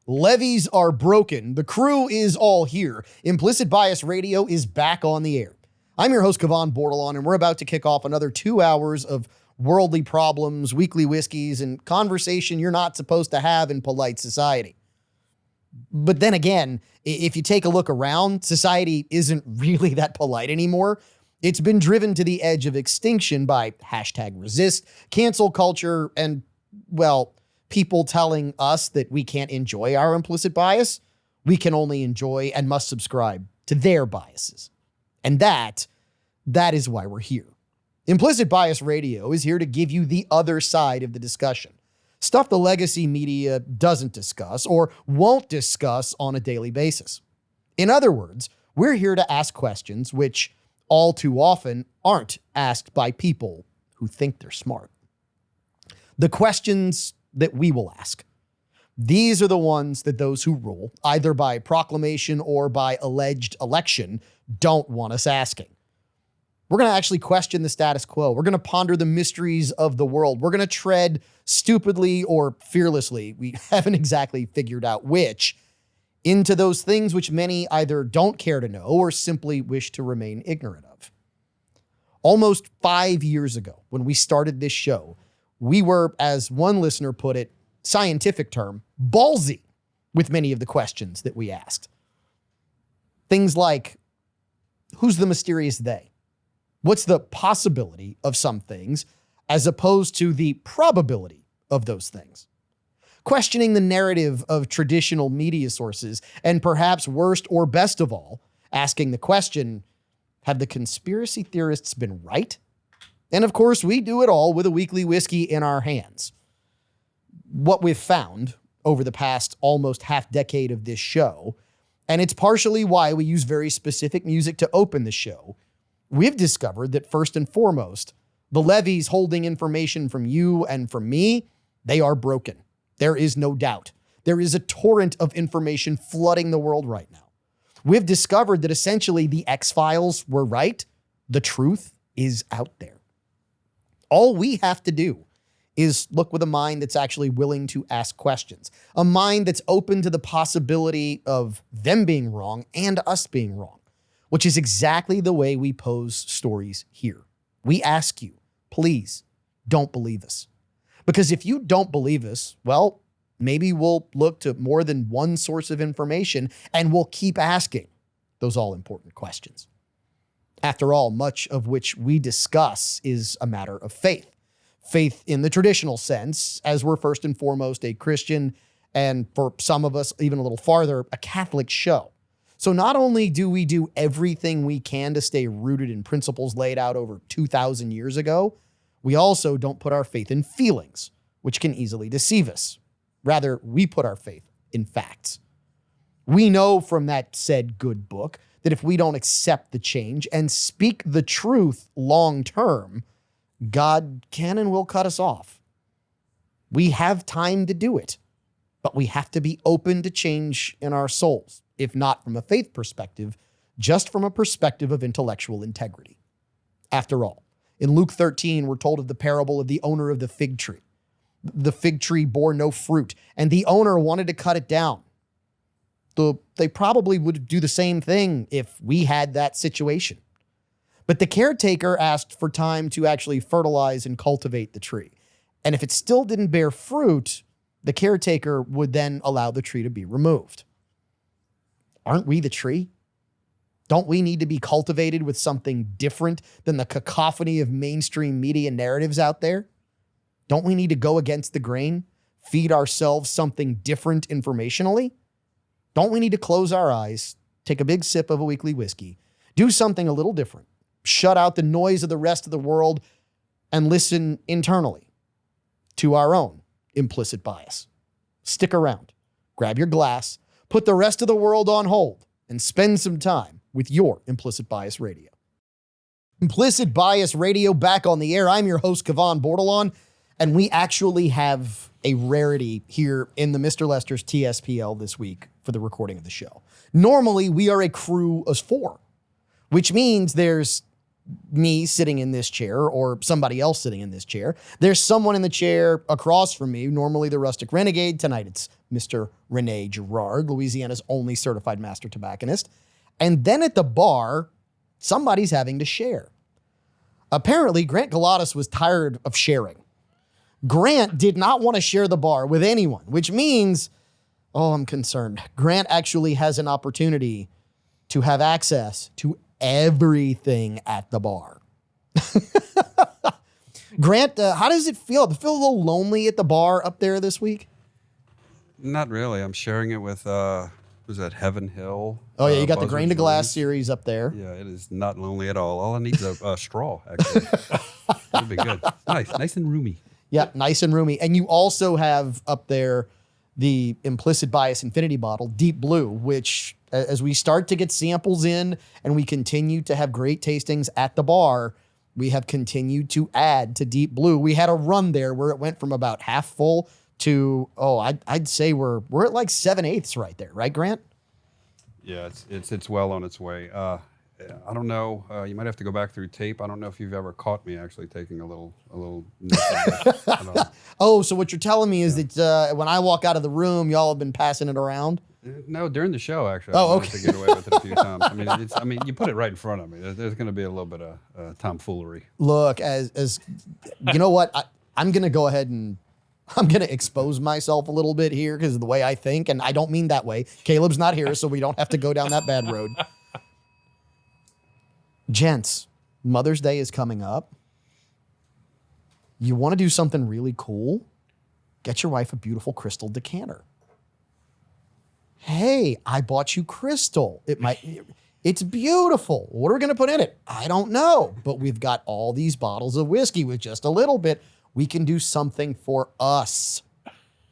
Levees are broken. The crew is all here. Implicit Bias Radio is back on the air. I'm your host, Kevon Bordelon, and we're about to kick off another 2 hours of worldly problems, weekly whiskeys, and conversation you're not supposed to have in polite society. But then again, if you take a look around, society isn't really that polite anymore. It's been driven to the edge of extinction by #resist, cancel culture, and, well, people telling us that we can't enjoy our implicit bias. We can only enjoy and must subscribe to their biases. And that is why we're here. Implicit Bias Radio is here to give you the other side of the discussion. Stuff the legacy media doesn't discuss or won't discuss on a daily basis. In other words, we're here to ask questions which all too often aren't asked by people who think they're smart. The questions that we will ask. These are the ones that those who rule, either by proclamation or by alleged election, don't want us asking. We're going to actually question the status quo. We're going to ponder the mysteries of the world. We're going to tread stupidly or fearlessly, we haven't exactly figured out which, into those things which many either don't care to know or simply wish to remain ignorant of. Almost 5 years ago, when we started this show, we were, as one listener put it, scientific term, ballsy with many of the questions that we asked. Things like, who's the mysterious they? What's the possibility of some things as opposed to the probability of those things? Questioning the narrative of traditional media sources, and perhaps worst or best of all, asking the question, have the conspiracy theorists been right? And of course, we do it all with a weekly whiskey in our hands. What we've found over the past almost half decade of this show, and it's partially why we use very specific music to open the show, we've discovered that first and foremost, the levees holding information from you and from me, they are broken. There is no doubt. There is a torrent of information flooding the world right now. We've discovered that essentially the X-Files were right. The truth is out there. All we have to do is look with a mind that's actually willing to ask questions, a mind that's open to the possibility of them being wrong and us being wrong, which is exactly the way we pose stories here. We ask you, please don't believe us. Because if you don't believe us, well, maybe we'll look to more than one source of information and we'll keep asking those all-important questions. After all, much of which we discuss is a matter of faith. Faith in the traditional sense, as we're first and foremost a Christian, and for some of us, even a little farther, a Catholic show. So not only do we do everything we can to stay rooted in principles laid out over 2,000 years ago, we also don't put our faith in feelings, which can easily deceive us. Rather, we put our faith in facts. We know from that said good book that if we don't accept the change and speak the truth long term, God can and will cut us off. We have time to do it, but we have to be open to change in our souls, if not from a faith perspective, just from a perspective of intellectual integrity. After all, in Luke 13, we're told of the parable of the owner of the fig tree. The fig tree bore no fruit, and the owner wanted to cut it down. They probably would do the same thing if we had that situation. But the caretaker asked for time to actually fertilize and cultivate the tree. And if it still didn't bear fruit, the caretaker would then allow the tree to be removed. Aren't we the tree? Don't we need to be cultivated with something different than the cacophony of mainstream media narratives out there? Don't we need to go against the grain, feed ourselves something different informationally? Don't we need to close our eyes, take a big sip of a weekly whiskey, do something a little different, shut out the noise of the rest of the world, and listen internally to our own implicit bias? Stick around, grab your glass, put the rest of the world on hold, and spend some time with your Implicit Bias Radio. Implicit Bias Radio back on the air. I'm your host, Kevon Bordelon, and we actually have a rarity here in the Mr. Lester's TSPL this week for the recording of the show. Normally, we are a crew of 4, which means there's me sitting in this chair or somebody else sitting in this chair. There's someone in the chair across from me, normally the Rustic Renegade. Tonight it's Mr. Rene Girard, Louisiana's only certified master tobacconist. And then at the bar, somebody's having to share. Apparently, Grant Galatas was tired of sharing. Grant did not want to share the bar with anyone, which means, oh, I'm concerned. Grant actually has an opportunity to have access to everything at the bar. Grant, how does it feel? Do you feel a little lonely at the bar up there this week? Not really. I'm sharing it with, who's that, Heaven Hill? Oh, yeah, you got the Buzzard Grain to Glass Jones. series up there. Yeah, it is not lonely at all. All I need is a straw, actually. That'd be good. Nice and roomy. Yeah, nice and roomy. And you also have up there the Implicit Bias Infinity bottle, Deep Blue, which as we start to get samples in and we continue to have great tastings at the bar, we have continued to add to Deep Blue. We had a run there where it went from about half full to, I'd say we're at like 7/8 right there, right, Grant? Yeah, it's well on its way. I don't know. You might have to go back through tape. I don't know if you've ever caught me actually taking a little. I don't know. Oh, so what you're telling me is that when I walk out of the room, y'all have been passing it around? No, during the show actually. Oh, I okay. managed to get away with it a few times. I mean, you put it right in front of me. There's going to be a little bit of tomfoolery. Look, as you know what, I'm going to go ahead and I'm going to expose myself a little bit here because of the way I think, and I don't mean that way. Caleb's not here, so we don't have to go down that bad road. Gents, Mother's Day is coming up. You want to do something really cool? Get your wife a beautiful crystal decanter. Hey, I bought you crystal. It's beautiful. What are we going to put in it? I don't know, but we've got all these bottles of whiskey with just a little bit. We can do something for us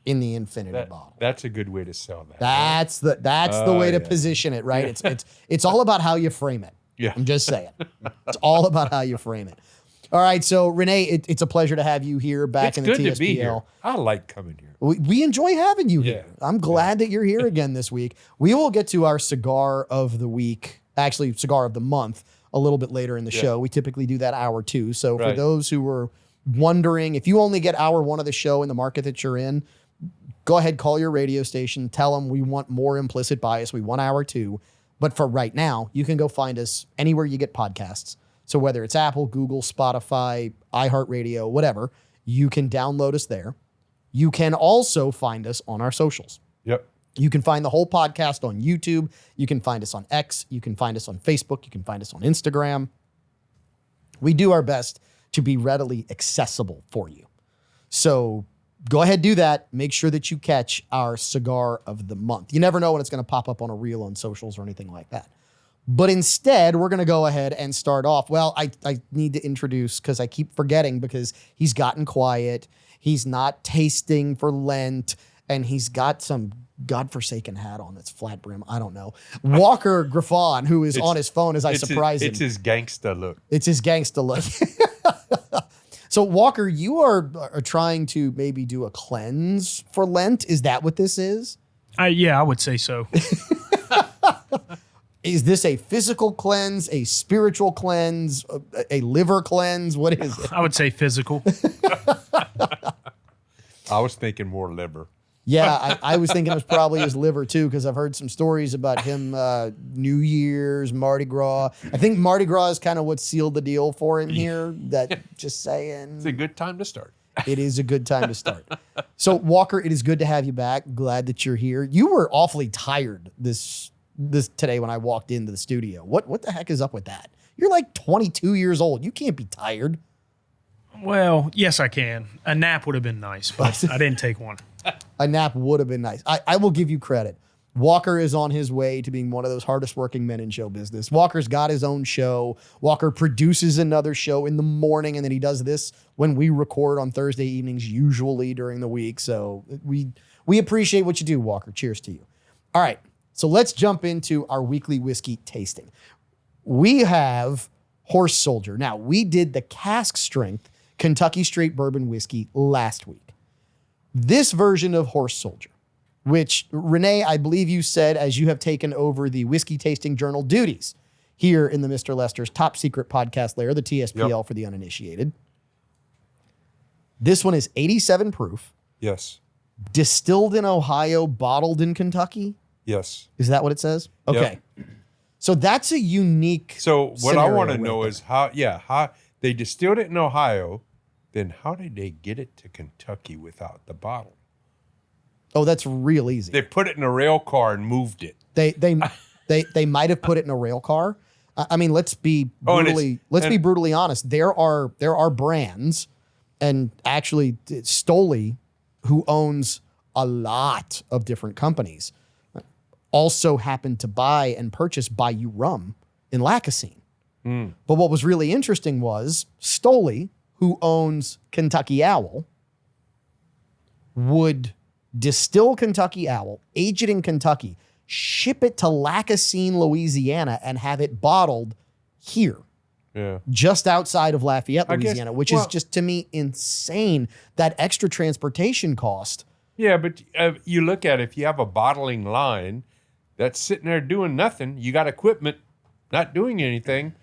in the infinity bottle. That's a good way to sell that. That's the way to position it, right? It's all about how you frame it. Yeah. I'm just saying. It's all about how you frame it. All right, so Rene, it's a pleasure to have you here back It's in the good TSPL. to be here. I like coming here. We enjoy having you here. Yeah. I'm glad that you're here again this week. We will get to our cigar of the week, actually cigar of the month, a little bit later in the show. We typically do that hour 2. So for those who were wondering, if you only get hour 1 of the show in the market that you're in, go ahead, call your radio station, tell them we want more Implicit Bias. We want hour 2. But for right now, you can go find us anywhere you get podcasts. So whether it's Apple, Google, Spotify, iHeartRadio, whatever, you can download us there. You can also find us on our socials. Yep. You can find the whole podcast on YouTube. You can find us on X. You can find us on Facebook. You can find us on Instagram. We do our best to be readily accessible for you. So go ahead, do that. Make sure that you catch our cigar of the month. You never know when it's going to pop up on a reel on socials or anything like that. But instead, we're going to go ahead and start off. Well, I need to introduce because I keep forgetting because he's gotten quiet. He's not tasting for Lent, and he's got some godforsaken hat on that's flat brim. I don't know. Walker Griffon, who is on his phone as I surprise him. It's his gangsta look. It's his gangsta look. So, Walker, you are trying to maybe do a cleanse for Lent. Is that what this is? Yeah, I would say so. Is this a physical cleanse, a spiritual cleanse, a liver cleanse? What is it? I would say physical. I was thinking more liver. Yeah, I was thinking it was probably his liver too, because I've heard some stories about him, New Year's, Mardi Gras. I think Mardi Gras is kind of what sealed the deal for him here. That just saying. It's a good time to start. It is a good time to start. So, Walker, it is good to have you back. Glad that you're here. You were awfully tired this today when I walked into the studio. What the heck is up with that? You're like 22 years old. You can't be tired. Well, yes, I can. A nap would have been nice, but I didn't take one. A nap would have been nice. I will give you credit. Walker is on his way to being one of those hardest working men in show business. Walker's got his own show. Walker produces another show in the morning, and then he does this when we record on Thursday evenings, usually during the week. So we appreciate what you do, Walker. Cheers to you. All right. So let's jump into our weekly whiskey tasting. We have Horse Soldier. Now, we did the cask strength Kentucky Straight Bourbon Whiskey last week. This version of Horse Soldier, which, Rene, I believe you said, as you have taken over the Whiskey Tasting Journal duties here in the Mr. Lester's top secret podcast layer, the TSPL for the uninitiated. This one is 87 proof, Yes. distilled in Ohio, bottled in Kentucky. Yes. Is that what it says? Okay. So that's a unique So what I scenario want to right know there. is how they distilled it in Ohio, then how did they get it to Kentucky without the bottle? Oh, that's real easy. They put it in a rail car and moved it. They might have put it in a rail car. I mean, let's be brutally honest. There are brands, and actually Stoli, who owns a lot of different companies, also happened to buy and purchase Bayou Rum in Lacassine. But what was really interesting was Stoli, who owns Kentucky Owl, would distill Kentucky Owl, age it in Kentucky, ship it to Lacassine, Louisiana, and have it bottled here. Yeah. Just outside of Lafayette, I guess- Louisiana, which is just, to me, insane. That extra transportation cost. Yeah, but you look at it, if you have a bottling line that's sitting there doing nothing, you got equipment not doing anything,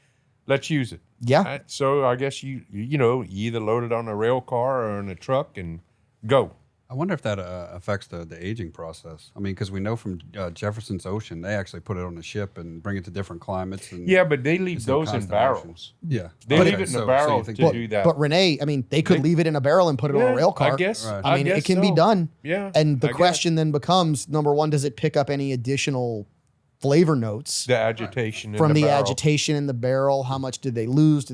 let's use it. Yeah. So I guess you either load it on a rail car or in a truck and go. I wonder if that affects the aging process. I mean, because we know from Jefferson's Ocean, they actually put it on a ship and bring it to different climates. And Yeah, but they leave it's those in barrels. Yeah, They leave it in a barrel you think to do that. But Renee, I mean, they could leave it in a barrel and put it on a rail car. I guess. Right. I mean, guess it can be so. done. Yeah. And the I guess. question then becomes, number one, does it pick up any additional flavor notes The agitation in from the barrel. agitation in the barrel? How much did they lose?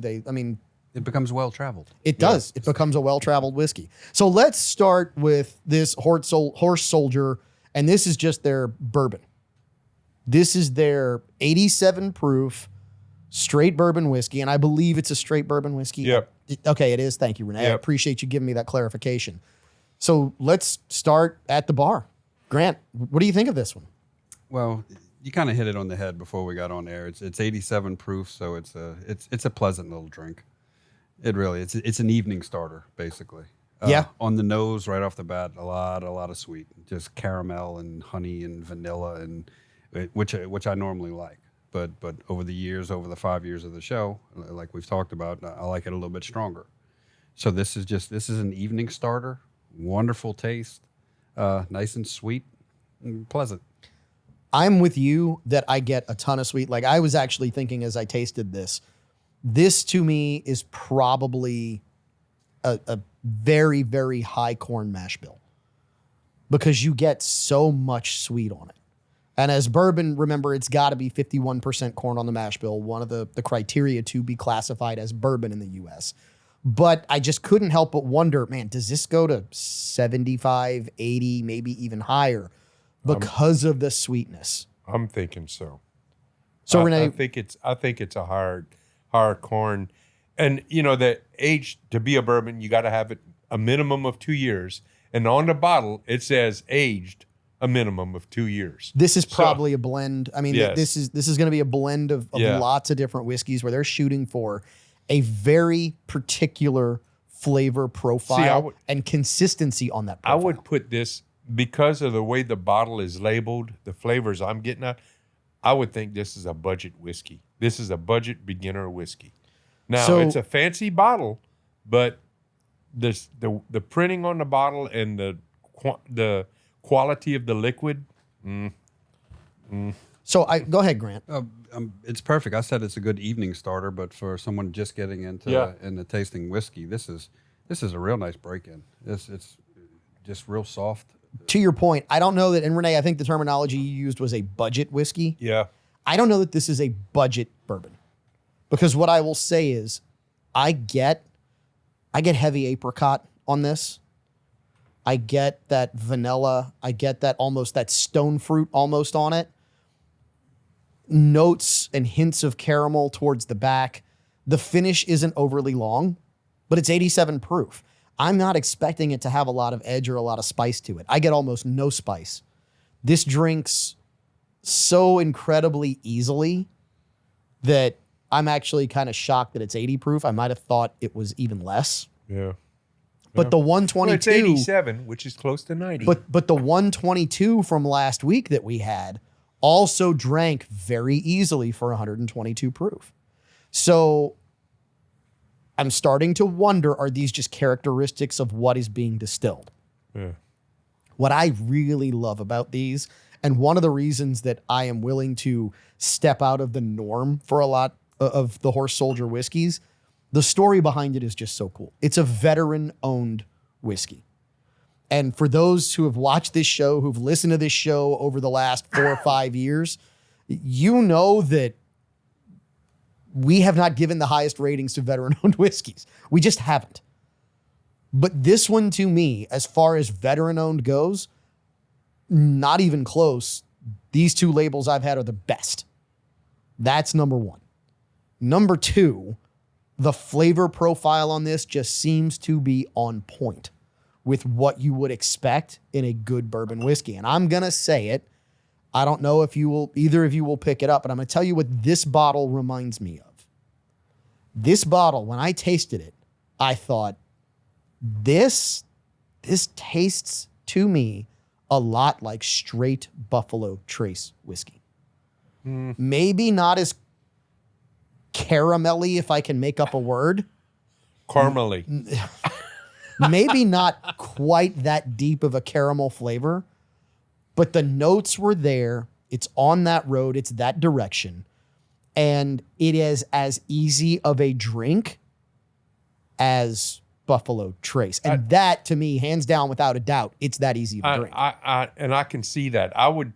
it becomes well traveled. It does. It becomes a well-traveled whiskey. So let's start with this Horse Soldier, and this is just their bourbon. This is their 87 proof straight bourbon whiskey, and I believe it's a straight bourbon whiskey. Yep. Okay, it is. Thank you, Renee. I Yep. appreciate you giving me that clarification. So let's start at the bar. Grant, what do you think of this one? Well, you kind of hit it on the head before we got on air. It's 87 proof, so it's a pleasant little drink. It really it's an evening starter basically. Yeah. On the nose right off the bat, a lot of sweet, just caramel and honey and vanilla and which I normally like. But over the years, over the 5 years of the show, like we've talked about, I like it a little bit stronger. So this is an evening starter, wonderful taste, nice and sweet, and pleasant. I'm with you that I get a ton of sweet. Like I was actually thinking as I tasted this to me is probably a very, very high corn mash bill because you get so much sweet on it. And as bourbon, remember, it's got to be 51% corn on the mash bill, one of the criteria to be classified as bourbon in the U.S. But I just couldn't help but wonder, man, does this go to 75, 80, maybe even higher because of the sweetness? I'm thinking so. So Renee, I think it's a higher corn, and the age to be a bourbon, you got to have it a minimum of 2 years, and on the bottle it says aged a minimum of 2 years. this is probably a blend. I mean, Yes. this is going to be a blend of lots of different whiskeys where they're shooting for a very particular flavor profile and consistency on that I profile. would put this, because of the way the bottle is labeled, the flavors I'm getting at, I would think this is a budget whiskey. This is a budget beginner whiskey. Now, So- it's a fancy bottle, but the printing on the bottle and the quality of the liquid, So go ahead, Grant. It's perfect. I said it's a good evening starter, but for someone just getting into tasting whiskey, this is a real nice break-in. It's just real soft. To your point, I don't know that, and Renee, I think the terminology you used was a budget whiskey. yeah. I don't know that this is a budget bourbon because what I will say is I get heavy apricot on this. I get that vanilla. I get that almost that stone fruit almost on it. Notes and hints of caramel towards the back. The finish isn't overly long, but it's 87 proof. I'm not expecting it to have a lot of edge or a lot of spice to it. I get almost no spice. This drinks so incredibly easily that I'm actually kind of shocked that it's 80 proof. I might have thought it was even less. Yeah. But the Well, 122, it's 87, which is close to 90. but the 122 from last week that we had also drank very easily for 122 proof. So I'm starting to wonder, are these just characteristics of what is being distilled? Yeah. What I really love about these, and one of the reasons that I am willing to step out of the norm for a lot of the Horse Soldier whiskeys, the story behind it is just so cool. It's a veteran-owned whiskey. And for those who have watched this show, who've listened to this show over the last 4 or 5 years, you know that we have not given the highest ratings to veteran-owned whiskeys. We just haven't. But this one, to me, as far as veteran-owned goes, not even close. These two labels I've had are the best. That's number one. Number two, the flavor profile on this just seems to be on point with what you would expect in a good bourbon whiskey. And I'm going to say it. I don't know if either of you will pick it up, but I'm going to tell you what this bottle reminds me of. This bottle, when I tasted it, I thought, this tastes to me a lot like straight Buffalo Trace whiskey. Maybe not as caramelly, if I can make up a word. Caramely. Maybe not quite that deep of a caramel flavor, but the notes were there. It's on that road. It's that direction. And it is as easy of a drink as Buffalo Trace. And that, to me, hands down, without a doubt, it's that easy of a drink. And I can see that. I would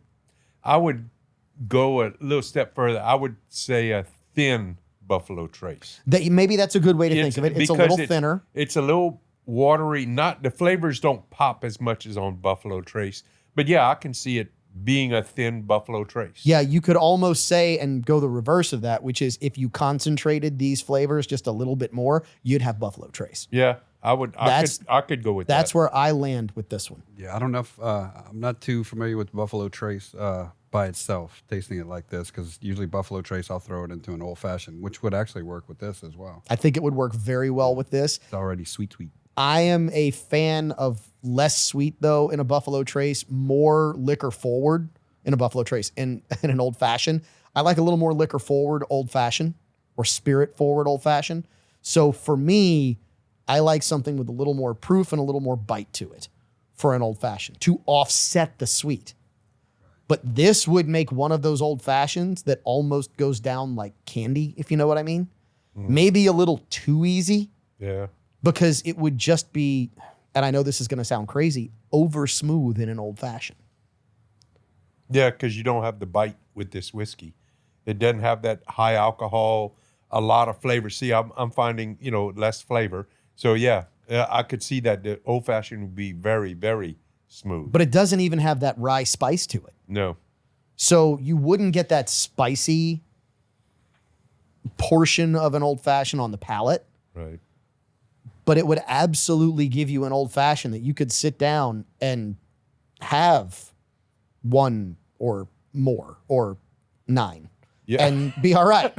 go a little step further. I would say a thin Buffalo Trace. Maybe that's a good way to think of it. It's a little thinner. It's a little watery. The flavors don't pop as much as on Buffalo Trace. But yeah, I can see it being a thin Buffalo Trace. Yeah, you could almost say and go the reverse of that, which is if you concentrated these flavors just a little bit more, you'd have Buffalo Trace. Yeah, I would. I could go with that. That's where I land with this one. Yeah, I don't know if I'm not too familiar with Buffalo Trace by itself, tasting it like this, because usually Buffalo Trace, I'll throw it into an old fashioned, which would actually work with this as well. I think it would work very well with this. It's already sweet. I am a fan of less sweet, though, in a Buffalo Trace, more liquor forward in a Buffalo Trace. In an old fashioned, I like a little more liquor forward old fashioned or spirit forward old fashioned. So for me, I like something with a little more proof and a little more bite to it for an old fashioned to offset the sweet. But this would make one of those old fashions that almost goes down like candy, if you know what I mean. Maybe a little too easy. Yeah. Because it would just be, and I know this is going to sound crazy, over smooth in an old fashioned. Yeah, because you don't have the bite with this whiskey. It doesn't have that high alcohol, a lot of flavor. See, I'm finding, less flavor. So yeah, I could see that the old fashioned would be very, very smooth. But it doesn't even have that rye spice to it. No. So you wouldn't get that spicy portion of an old fashioned on the palate. Right. But it would absolutely give you an old fashioned that you could sit down and have one or more or 9 and be all right.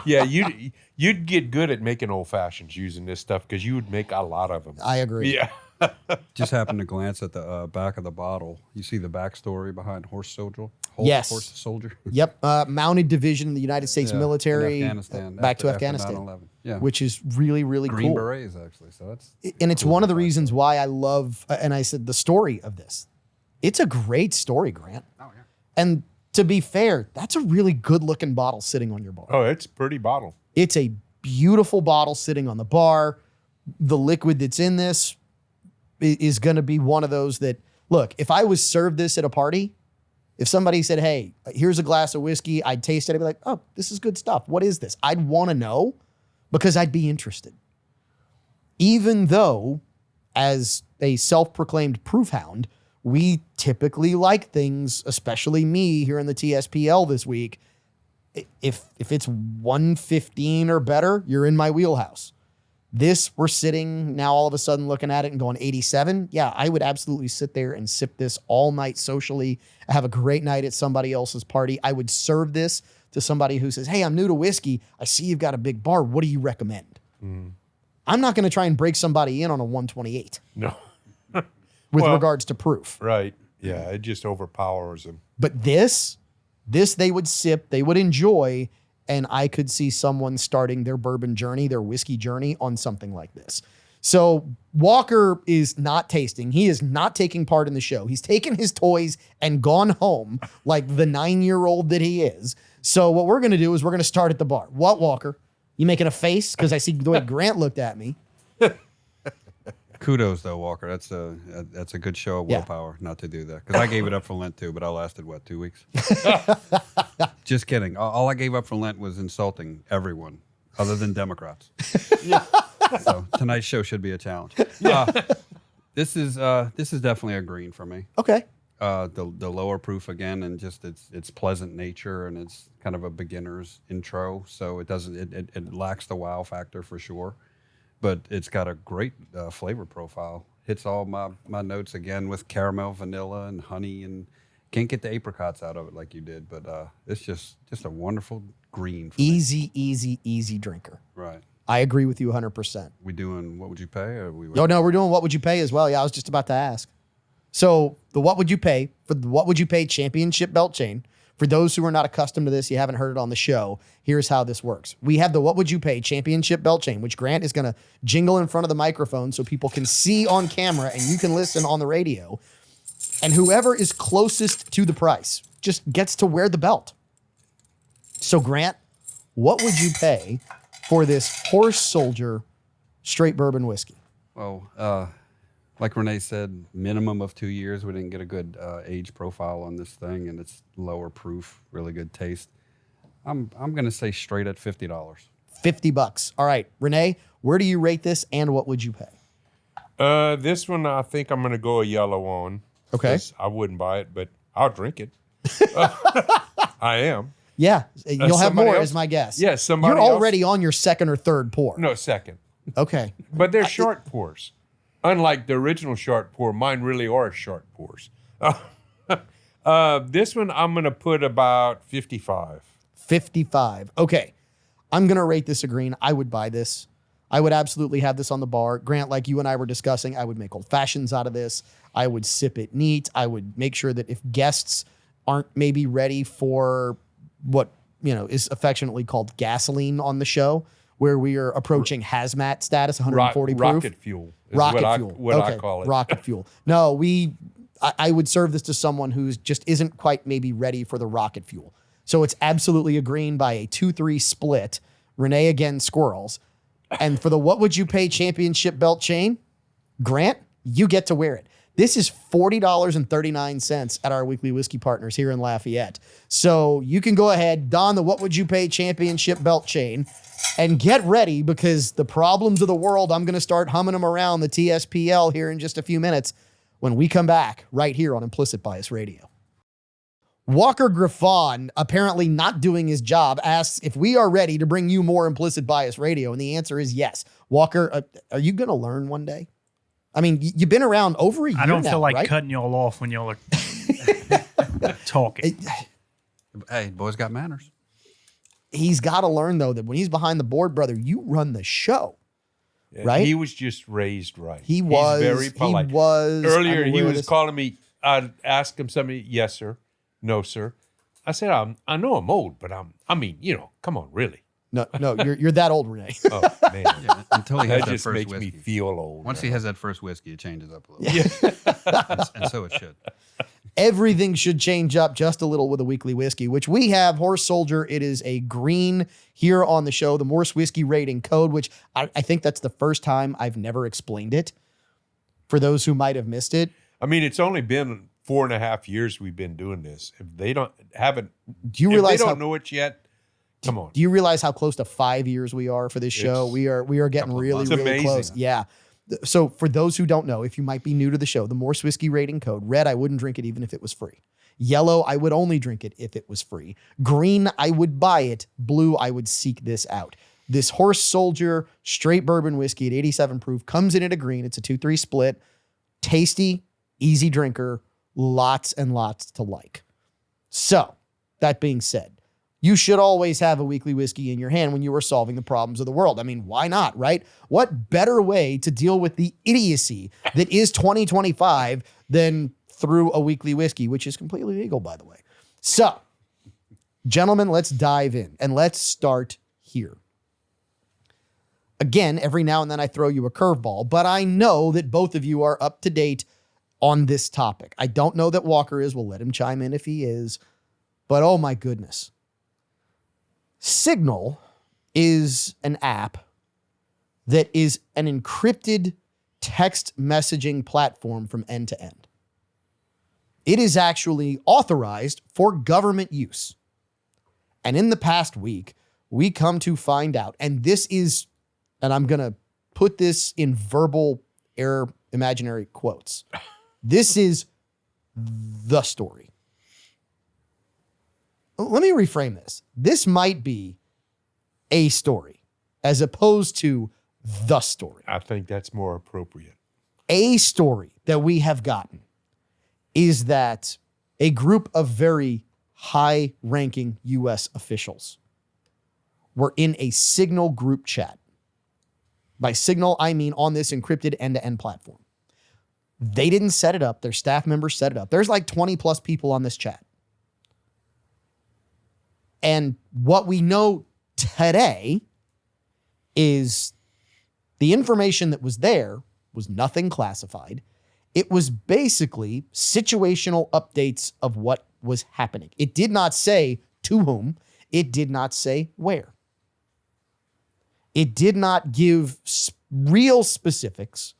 Yeah, you'd get good at making old fashions using this stuff because you would make a lot of them. I agree. Yeah. Just happened to glance at the back of the bottle. You see the backstory behind Horse Soldier? Yes. Horse Soldier? Yep. Mounted division in the United States military. In Afghanistan. Back to after Afghanistan. 9/11. Yeah. Which is really, really Green cool. Berets, actually. So that's And it's one of the reasons why I love, and I said the story of this. It's a great story, Grant. Oh, yeah. And to be fair, that's a really good looking bottle sitting on your bar. Oh, it's a pretty bottle. It's a beautiful bottle sitting on the bar. The liquid that's in this is going to be one of those that, look, if I was served this at a party, if somebody said, hey, here's a glass of whiskey, I'd taste it. I'd be like, oh, this is good stuff. What is this? I'd want to know because I'd be interested. Even though, as a self-proclaimed proof hound, we typically like things, especially me here in the TSPL this week. If it's 115 or better, you're in my wheelhouse. This, we're sitting now all of a sudden looking at it and going 87. Yeah, I would absolutely sit there and sip this all night socially, have a great night at somebody else's party. I would serve this to somebody who says, hey, I'm new to whiskey. I see you've got a big bar. What do you recommend? I'm not going to try and break somebody in on a 128. No. With regards to proof. Right. Yeah, it just overpowers them. But this they would sip, they would enjoy, and I could see someone starting their bourbon journey, their whiskey journey on something like this. So Walker is not tasting. He is not taking part in the show. He's taken his toys and gone home like the 9-year-old that he is. So what we're going to do is we're going to start at the bar. What, Walker? You making a face? Because I see the way Grant looked at me. Kudos though, Walker. That's a good show of willpower not to do that. Because I gave it up for Lent too, but I lasted 2 weeks. Just kidding. All I gave up for Lent was insulting everyone other than Democrats. So tonight's show should be a challenge. This is definitely a green for me. Okay. The lower proof again, and just its pleasant nature, and it's kind of a beginner's intro, so it lacks the wow factor for sure, but it's got a great flavor profile. Hits all my notes again with caramel, vanilla, and honey, and can't get the apricots out of it like you did, but it's just a wonderful green. For Easy drinker. Right. I agree with you 100%. We doing what would you pay? Or No, we're doing what would you pay as well. Yeah, I was just about to ask. So the what would you pay for the what would you pay championship belt chain? For those who are not accustomed to this, you haven't heard it on the show, here's how this works. We have the what would you pay championship belt chain, which Grant is going to jingle in front of the microphone so people can see on camera and you can listen on the radio. And whoever is closest to the price just gets to wear the belt. So Grant, what would you pay for this Horse Soldier straight bourbon whiskey? Well, like Renee said, minimum of 2 years. We didn't get a good age profile on this thing, and it's lower proof, really good taste. I'm going to say straight at $50. $50. All right, Renee, where do you rate this, and what would you pay? This one, I think I'm going to go a yellow on. Okay. I wouldn't buy it, but I'll drink it. I am. Yeah, you'll have more, else? is my guess. Yeah, somebody You're else? already on your second or third pour. No, second. Okay. But they're short pours. Unlike the original short pour, mine really are short pours. This one, I'm going to put about 55. 55. Okay. I'm going to rate this a green. I would buy this. I would absolutely have this on the bar. Grant, like you and I were discussing, I would make old fashions out of this. I would sip it neat. I would make sure that if guests aren't maybe ready for what, is affectionately called gasoline on the show, where we are approaching hazmat status, 140 proof. Rocket fuel. Rocket fuel. What I call it. Rocket fuel. No, I would serve this to someone who's just isn't quite maybe ready for the rocket fuel. So it's absolutely a green by a 2-3 split. Renee again squirrels. And for the what would you pay championship belt chain, Grant, you get to wear it. This is $40.39 at our weekly whiskey partners here in Lafayette. So you can go ahead, don the what would you pay championship belt chain, and get ready because the problems of the world, I'm going to start humming them around the TSPL here in just a few minutes when we come back right here on Implicit Bias Radio. Walker Griffon, apparently not doing his job, asks if we are ready to bring you more Implicit Bias Radio, and the answer is yes. Walker, are you going to learn one day? I mean, you've been around over a year now, I don't feel like right? cutting y'all off when y'all are talking. Hey, boys got manners. He's got to learn, though, that when he's behind the board, brother, you run the show, right? He was just raised right. He was. He's very polite. He was. Earlier, I'm he aware was this- calling me. I'd ask him something. Yes, sir. No, sir. I said, I know I'm old, but come on, really. No, you're that old, Renee. Oh, man. Yeah, until he has That that just first makes whiskey. me feel old. Once man. he has that first whiskey, it changes up a little bit. And so it should. Everything should change up just a little with a weekly whiskey, which we have Horse Soldier. It is a green here on the show, the Morse Whiskey Rating Code, which I think that's the first time I've never explained it for those who might have missed it. I mean, it's only been 4.5 years we've been doing this. If they don't know it yet, come on. Do you realize how close to 5 years we are for this show? We are getting really, It's really amazing. close. Yeah. So for those who don't know, if you might be new to the show, the Morse Whiskey Rating Code, red, I wouldn't drink it even if it was free. Yellow, I would only drink it if it was free. Green, I would buy it. Blue, I would seek this out. This Horse Soldier straight bourbon whiskey at 87 proof comes in at a green. It's a 2-3 split. Tasty, easy drinker, lots and lots to like. So that being said, you should always have a weekly whiskey in your hand when you are solving the problems of the world. I mean, why not, right? What better way to deal with the idiocy that is 2025 than through a weekly whiskey, which is completely legal, by the way. So, gentlemen, let's dive in and let's start here. Again, every now and then I throw you a curveball, but I know that both of you are up to date on this topic. I don't know that Walker is. We'll let him chime in if he is. But oh my goodness. Signal is an app that is an encrypted text messaging platform from end to end. It is actually authorized for government use. And in the past week, we come to find out, and this is, and I'm going to put this in verbal air imaginary quotes. This is the story. Let me reframe this. This might be a story as opposed to the story. I think that's more appropriate. A story that we have gotten is that a group of very high-ranking U.S. officials were in a Signal group chat. By Signal, I mean on this encrypted end-to-end platform. They didn't set it up. Their staff members set it up. There's like 20 plus people on this chat. And what we know today is the information that was there was nothing classified. It was basically situational updates of what was happening. It did not say to whom. It did not say where. It did not give real specifics.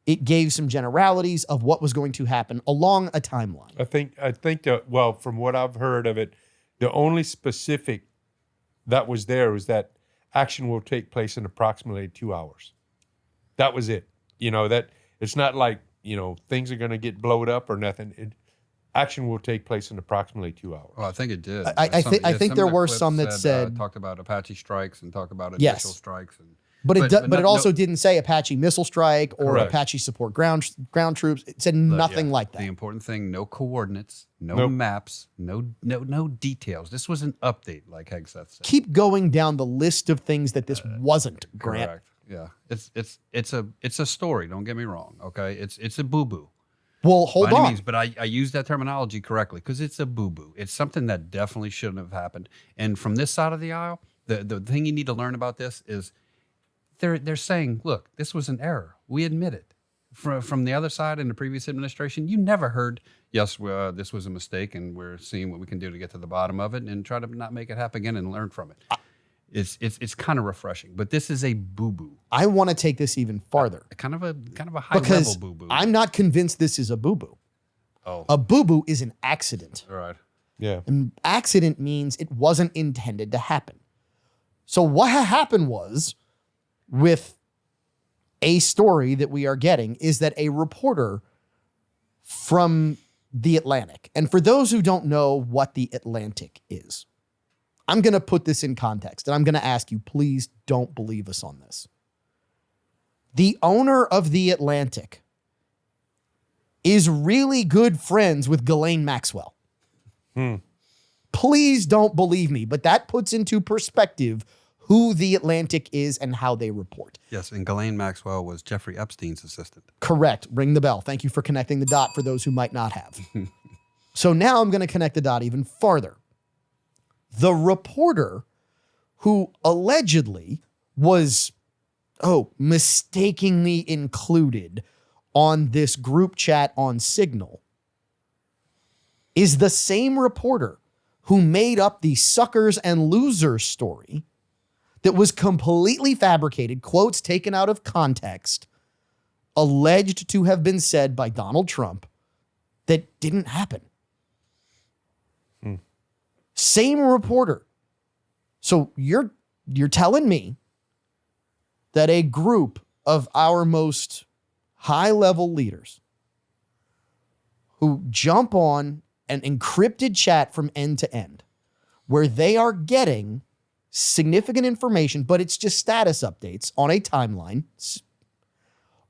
It gave some generalities of what was going to happen along a timeline. I think that, well, from what I've heard of it, the only specific that was there was that action will take place in approximately 2 hours. That was it. That it's not like, things are going to get blowed up or nothing. Action will take place in approximately 2 hours. Well, I think it did. I think there were some that said talked about Apache strikes and talked about Yes. initial strikes. But it also didn't say Apache missile strike or Correct. Apache support ground troops. It said nothing like that. The important thing: no coordinates, no Nope. maps, no details. This was an update, like Hegseth said. Keep going down the list of things that this wasn't, Grant. Correct. Yeah, it's a story. Don't get me wrong. Okay, it's a boo boo. Well, hold By any on. means, but I use that terminology correctly because it's a boo boo. It's something that definitely shouldn't have happened. And from this side of the aisle, the thing you need to learn about this is they're saying, look, this was an error. We admit it. From the other side in the previous administration, you never heard, yes, this was a mistake, and we're seeing what we can do to get to the bottom of it and try to not make it happen again and learn from it. It's kind of refreshing, but this is a boo boo. I want to take this even farther Kind of a high because level boo boo. I'm not convinced this is a boo-boo. Oh, A boo-boo is an accident. all right. Yeah. An accident means it wasn't intended to happen. So what happened was, with a story that we are getting, is that a reporter from The Atlantic, and for those who don't know what The Atlantic is, I'm going to put this in context, and I'm going to ask you, please don't believe us on this. The owner of The Atlantic is really good friends with Ghislaine Maxwell. Please don't believe me, but that puts into perspective who The Atlantic is and how they report. Yes, and Ghislaine Maxwell was Jeffrey Epstein's assistant. Correct. Ring the bell. Thank you for connecting the dot for those who might not have. So now I'm going to connect the dot even farther. The reporter who allegedly was, mistakenly included on this group chat on Signal is the same reporter who made up the suckers and losers story that was completely fabricated, quotes taken out of context, alleged to have been said by Donald Trump that didn't happen. Same reporter. So you're telling me that a group of our most high-level leaders who jump on an encrypted chat from end to end, where they are getting significant information, but it's just status updates on a timeline.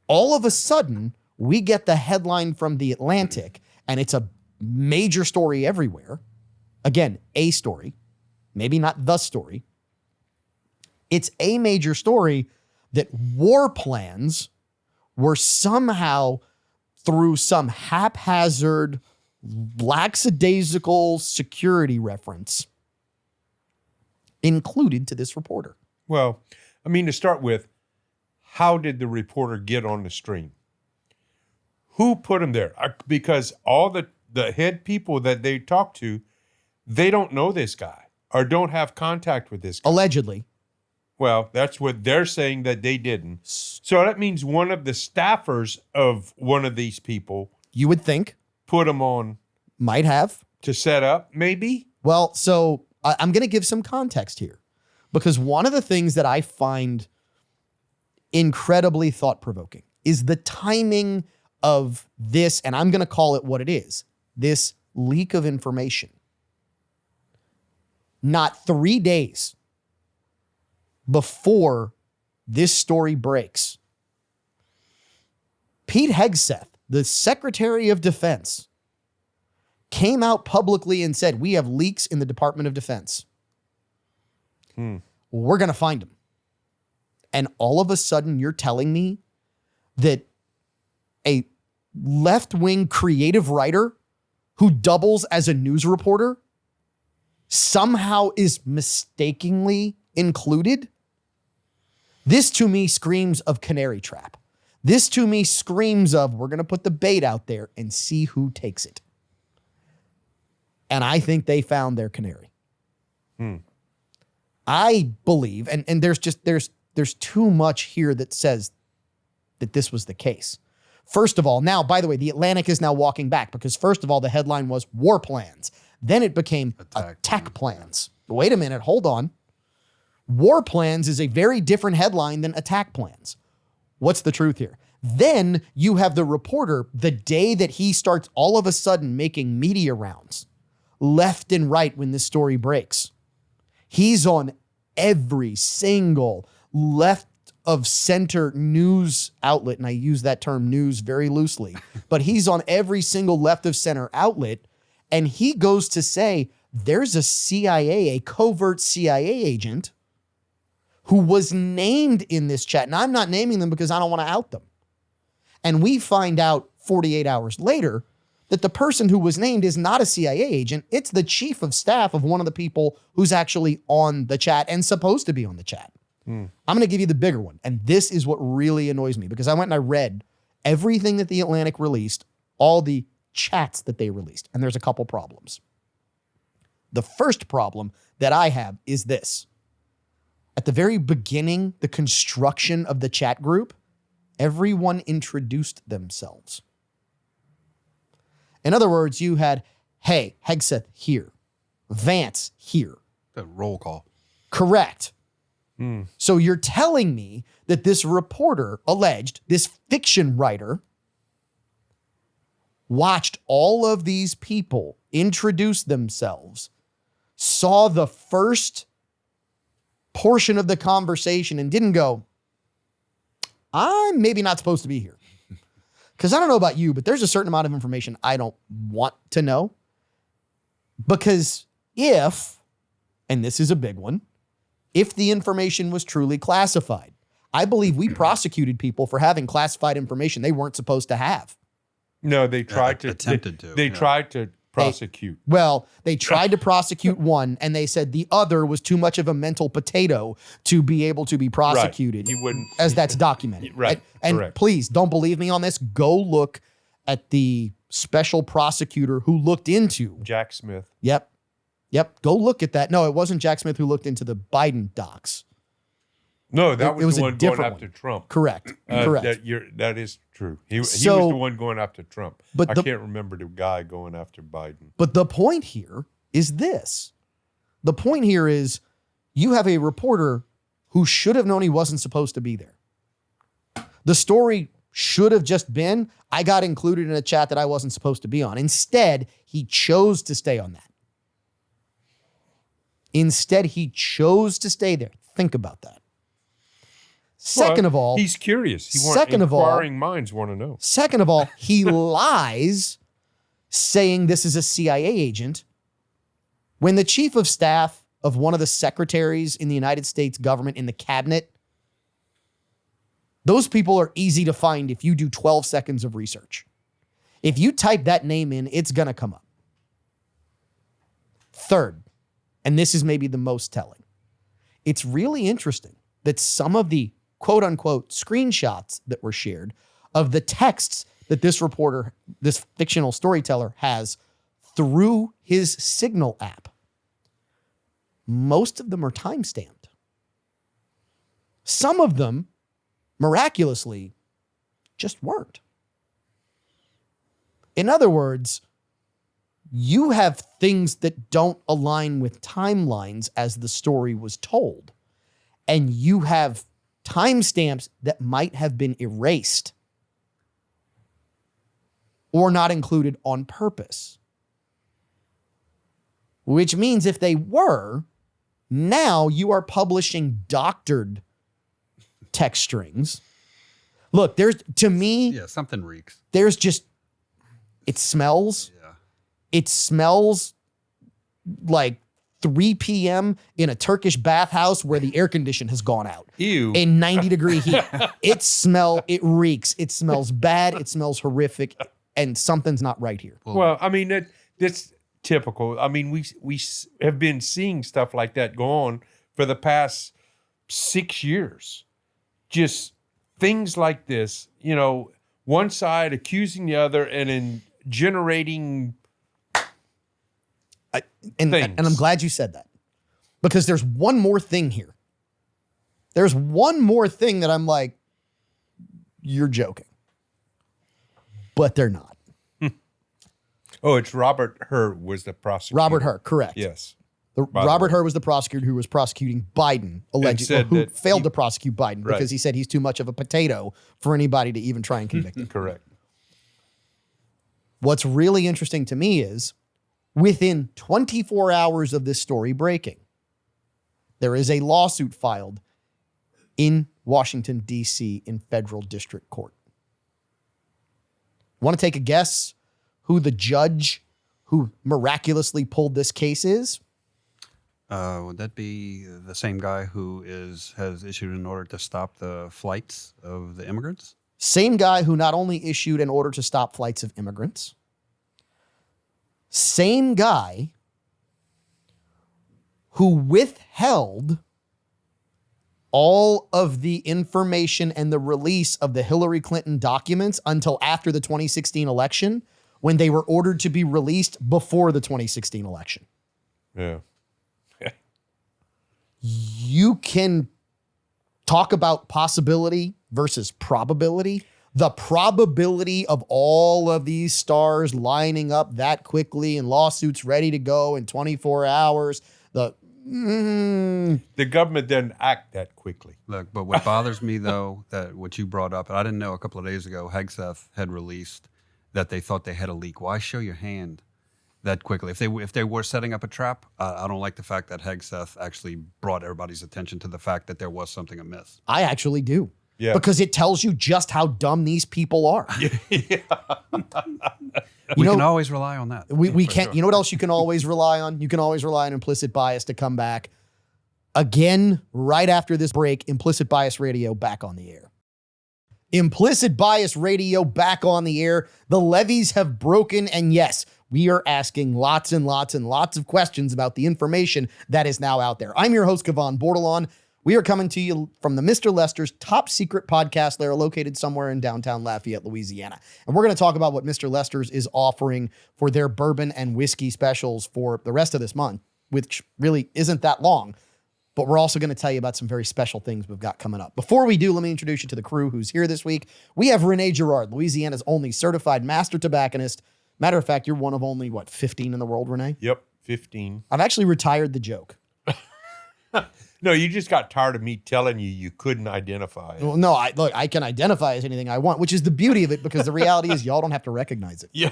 All of a sudden, we get the headline from The Atlantic, and it's a major story everywhere. Again, a story, maybe not the story. It's a major story that war plans were somehow through some haphazard, lackadaisical security reference included to this reporter. Well, I mean, to start with, how did the reporter get on the stream? Who put him there? Because all the head people that they talk to, they don't know this guy or don't have contact with this guy. Allegedly. Well, that's what they're saying, that they didn't. So that means one of the staffers of one of these people, You would think. put him on Might have. to set up, maybe? Well, so I'm going to give some context here, because one of the things that I find incredibly thought-provoking is the timing of this, and I'm going to call it what it is, this leak of information. Not 3 days before this story breaks, Pete Hegseth, the Secretary of Defense, came out publicly and said, we have leaks in the Department of Defense. We're going to find them. And all of a sudden, you're telling me that a left-wing creative writer who doubles as a news reporter somehow is mistakenly included? This to me screams of canary trap. This to me screams of, we're going to put the bait out there and see who takes it. And I think they found their canary. I believe, and there's too much here that says that this was the case. First of all, now, by the way, the Atlantic is now walking back, because first of all, the headline was war plans. Then it became attack plans. Wait a minute, hold on. War plans is a very different headline than attack plans. What's the truth here? Then you have the reporter, the day that he starts all of a sudden making media rounds left and right when this story breaks. He's on every single left of center news outlet, and I use that term news very loosely, but he's on every single left of center outlet, and he goes to say there's a covert CIA agent who was named in this chat. And I'm not naming them because I don't want to out them. And we find out 48 hours later that the person who was named is not a CIA agent. It's the chief of staff of one of the people who's actually on the chat and supposed to be on the chat. I'm going to give you the bigger one. And this is what really annoys me, because I went and I read everything that the Atlantic released, all the chats that they released. And there's a couple problems. The first problem that I have is this. At the very beginning, the construction of the chat group, everyone introduced themselves. In other words, you had, hey, Hegseth here, Vance here. That roll call. Correct. So you're telling me that this reporter, alleged, this fiction writer, watched all of these people introduce themselves, saw the first portion of the conversation and didn't go, I'm maybe not supposed to be here. Because I don't know about you, but there's a certain amount of information I don't want to know. Because if, and this is a big one, if the information was truly classified, I believe we prosecuted people for having classified information they weren't supposed to have. No, they tried to. Attempted to. They tried to prosecute. They tried to prosecute one, and they said the other was too much of a mental potato to be able to be prosecuted. He wouldn't, as that's documented. Right. And Correct. Please don't believe me on this. Go look at the special prosecutor who looked into. Jack Smith. Yep. Go look at that. No, it wasn't Jack Smith who looked into the Biden docs. No, that It was was the a one going different after one. Trump. Correct. Correct. That is true. He was So- the one going after Trump. But I the- can't remember the guy going after Biden. But the point here is this. The point here is you have a reporter who should have known he wasn't supposed to be there. The story should have just been, I got included in a chat that I wasn't supposed to be on. Instead, he chose to stay on that. Instead, he chose to stay there. Think about that. Second of all, he's curious. Inquiring minds want to know. Second of all, he lies saying this is a CIA agent when the chief of staff of one of the secretaries in the United States government in the cabinet, those people are easy to find if you do 12 seconds of research. If you type that name in, it's going to come up. Third, and this is maybe the most telling, it's really interesting that some of the quote unquote screenshots that were shared of the texts that this reporter, this fictional storyteller has through his Signal app, most of them are time-stamped. Some of them, miraculously, just weren't. In other words, you have things that don't align with timelines as the story was told, and you have timestamps that might have been erased or not included on purpose. Which means if they were, now you are publishing doctored text strings. Look, to me, Yeah, something reeks. there's just, it smells. Yeah. It smells like 3 p.m. in a Turkish bathhouse where the air condition has gone out. Ew. In 90-degree heat. It reeks. It smells bad. It smells horrific. And something's not right here. Well, I mean, that's typical. I mean, we have been seeing stuff like that go on for the past 6 years. Just things like this, one side accusing the other and then generating And I'm glad you said that, because there's one more thing here. There's one more thing that I'm like, you're joking. But they're not. Oh, it's Robert Hur was the prosecutor. Robert Hur, correct. Yes. Robert Hur was the prosecutor who was prosecuting Biden, allegedly, who failed to prosecute Biden because he said he's too much of a potato for anybody to even try and convict him. Correct. What's really interesting to me is within 24 hours of this story breaking, there is a lawsuit filed in Washington, D.C. in federal district court. Want to take a guess who the judge who miraculously pulled this case is? Would that be the same guy who has issued an order to stop the flights of the immigrants? Same guy who not only issued an order to stop flights of immigrants, same guy who withheld all of the information and the release of the Hillary Clinton documents until after the 2016 election, when they were ordered to be released before the 2016 election. Yeah. You can talk about possibility versus probability. The probability of all of these stars lining up that quickly and lawsuits ready to go in 24 hours. The government didn't act that quickly. Look, but what bothers me, though, that what you brought up, and I didn't know a couple of days ago, Hegseth had released that they thought they had a leak. Why show your hand that quickly? If they were setting up a trap, I don't like the fact that Hegseth actually brought everybody's attention to the fact that there was something amiss. I actually do. Yeah. Because it tells you just how dumb these people are. We can always rely on that. We can't. sure. You know what else you can always rely on? You can always rely on implicit bias to come back. Again, right after this break, Implicit Bias Radio back on the air. Implicit Bias Radio back on the air. The levees have broken, and yes, we are asking lots and lots and lots of questions about the information that is now out there. I'm your host, Kevon Bordelon. We are coming to you from the Mr. Lester's top secret podcast lair located somewhere in downtown Lafayette, Louisiana. And we're going to talk about what Mr. Lester's is offering for their bourbon and whiskey specials for the rest of this month, which really isn't that long. But we're also going to tell you about some very special things we've got coming up. Before we do, let me introduce you to the crew who's here this week. We have Renee Girard, Louisiana's only certified master tobacconist. Matter of fact, you're one of only, 15 in the world, Renee? Yep, 15. I've actually retired the joke. No, you just got tired of me telling you couldn't identify it. Well, no, I can identify as anything I want, which is the beauty of it, because the reality is y'all don't have to recognize it. Yeah.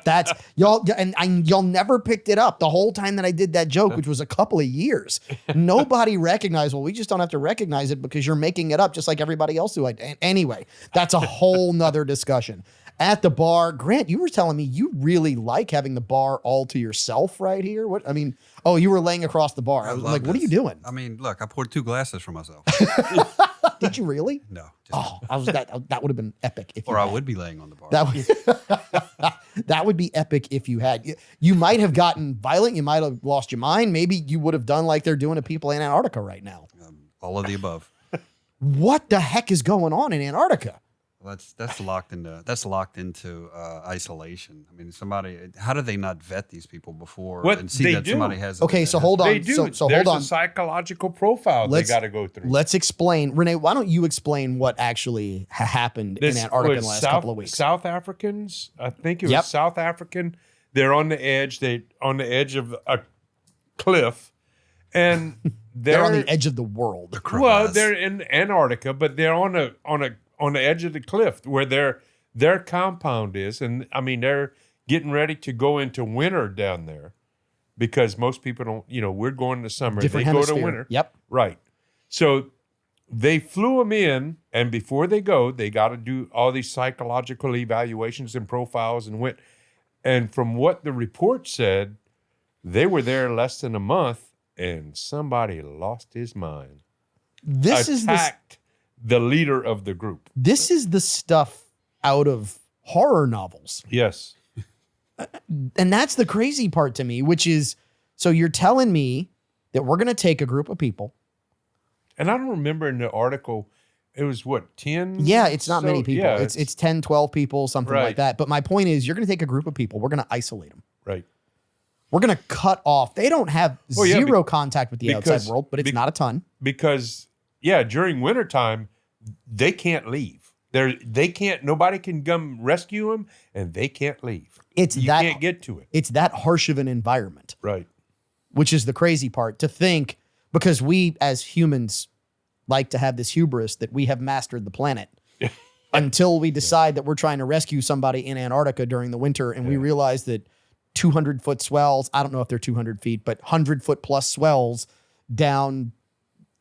That's y'all, and y'all never picked it up the whole time that I did that joke, which was a couple of years. Nobody recognized. Well, we just don't have to recognize it because you're making it up just like everybody else do. Anyway, that's a whole nother discussion. At the bar, Grant, you were telling me you really like having the bar all to yourself right here. What? I mean, oh, you were laying across the bar. I was like, what are you doing? I mean, look, I poured 2 glasses for myself. Did you really? No. Oh, that would have been epic. If Or you I had. would be laying on the bar. That would be epic if you had. You might have gotten violent. You might have lost your mind. Maybe you would have done like they're doing to people in Antarctica right now. All of the above. What the heck is going on in Antarctica? Well, that's locked into isolation. I mean, how do they not vet these people before What and see they that do. somebody has? Okay, so hold on. They do. So There's hold on. a psychological profile they got to go through. Let's explain. Renee, why don't you explain what actually happened in Antarctica in the last couple of weeks? South Africans, I think it was Yep. South African. They're on the edge. On the edge of a cliff, and They're on the edge of the world. well, they're in Antarctica, but they're on the edge of the cliff where their compound is, and I mean they're getting ready to go into winter down there because most people don't. We're going to summer. Different they hemisphere. go to winter. Yep. Right. So they flew them in, and before they go, they got to do all these psychological evaluations and profiles and went. And from what the report said, they were there less than a month, and somebody lost his mind. This is the leader of the group. This is the stuff out of horror novels. Yes. And that's the crazy part to me, which is, so you're telling me that we're going to take a group of people. And I don't remember in the article, it was what, 10? Yeah, it's not many people. Yeah, it's 10, 12 people, something like Right. that. But my point is, you're going to take a group of people. We're going to isolate them. right. We're going to cut off. They don't have Well, yeah, zero contact with the because- outside world, but it's not a ton. Because, during wintertime, they can't leave. They can't, nobody can come rescue them, and they can't leave. You can't get to it. It's that harsh of an environment, Right. which is the crazy part to think, because we as humans like to have this hubris that we have mastered the planet until we decide that we're trying to rescue somebody in Antarctica during the winter. And we realize that 200-foot swells, I don't know if they're 200 feet, but 100-foot plus swells down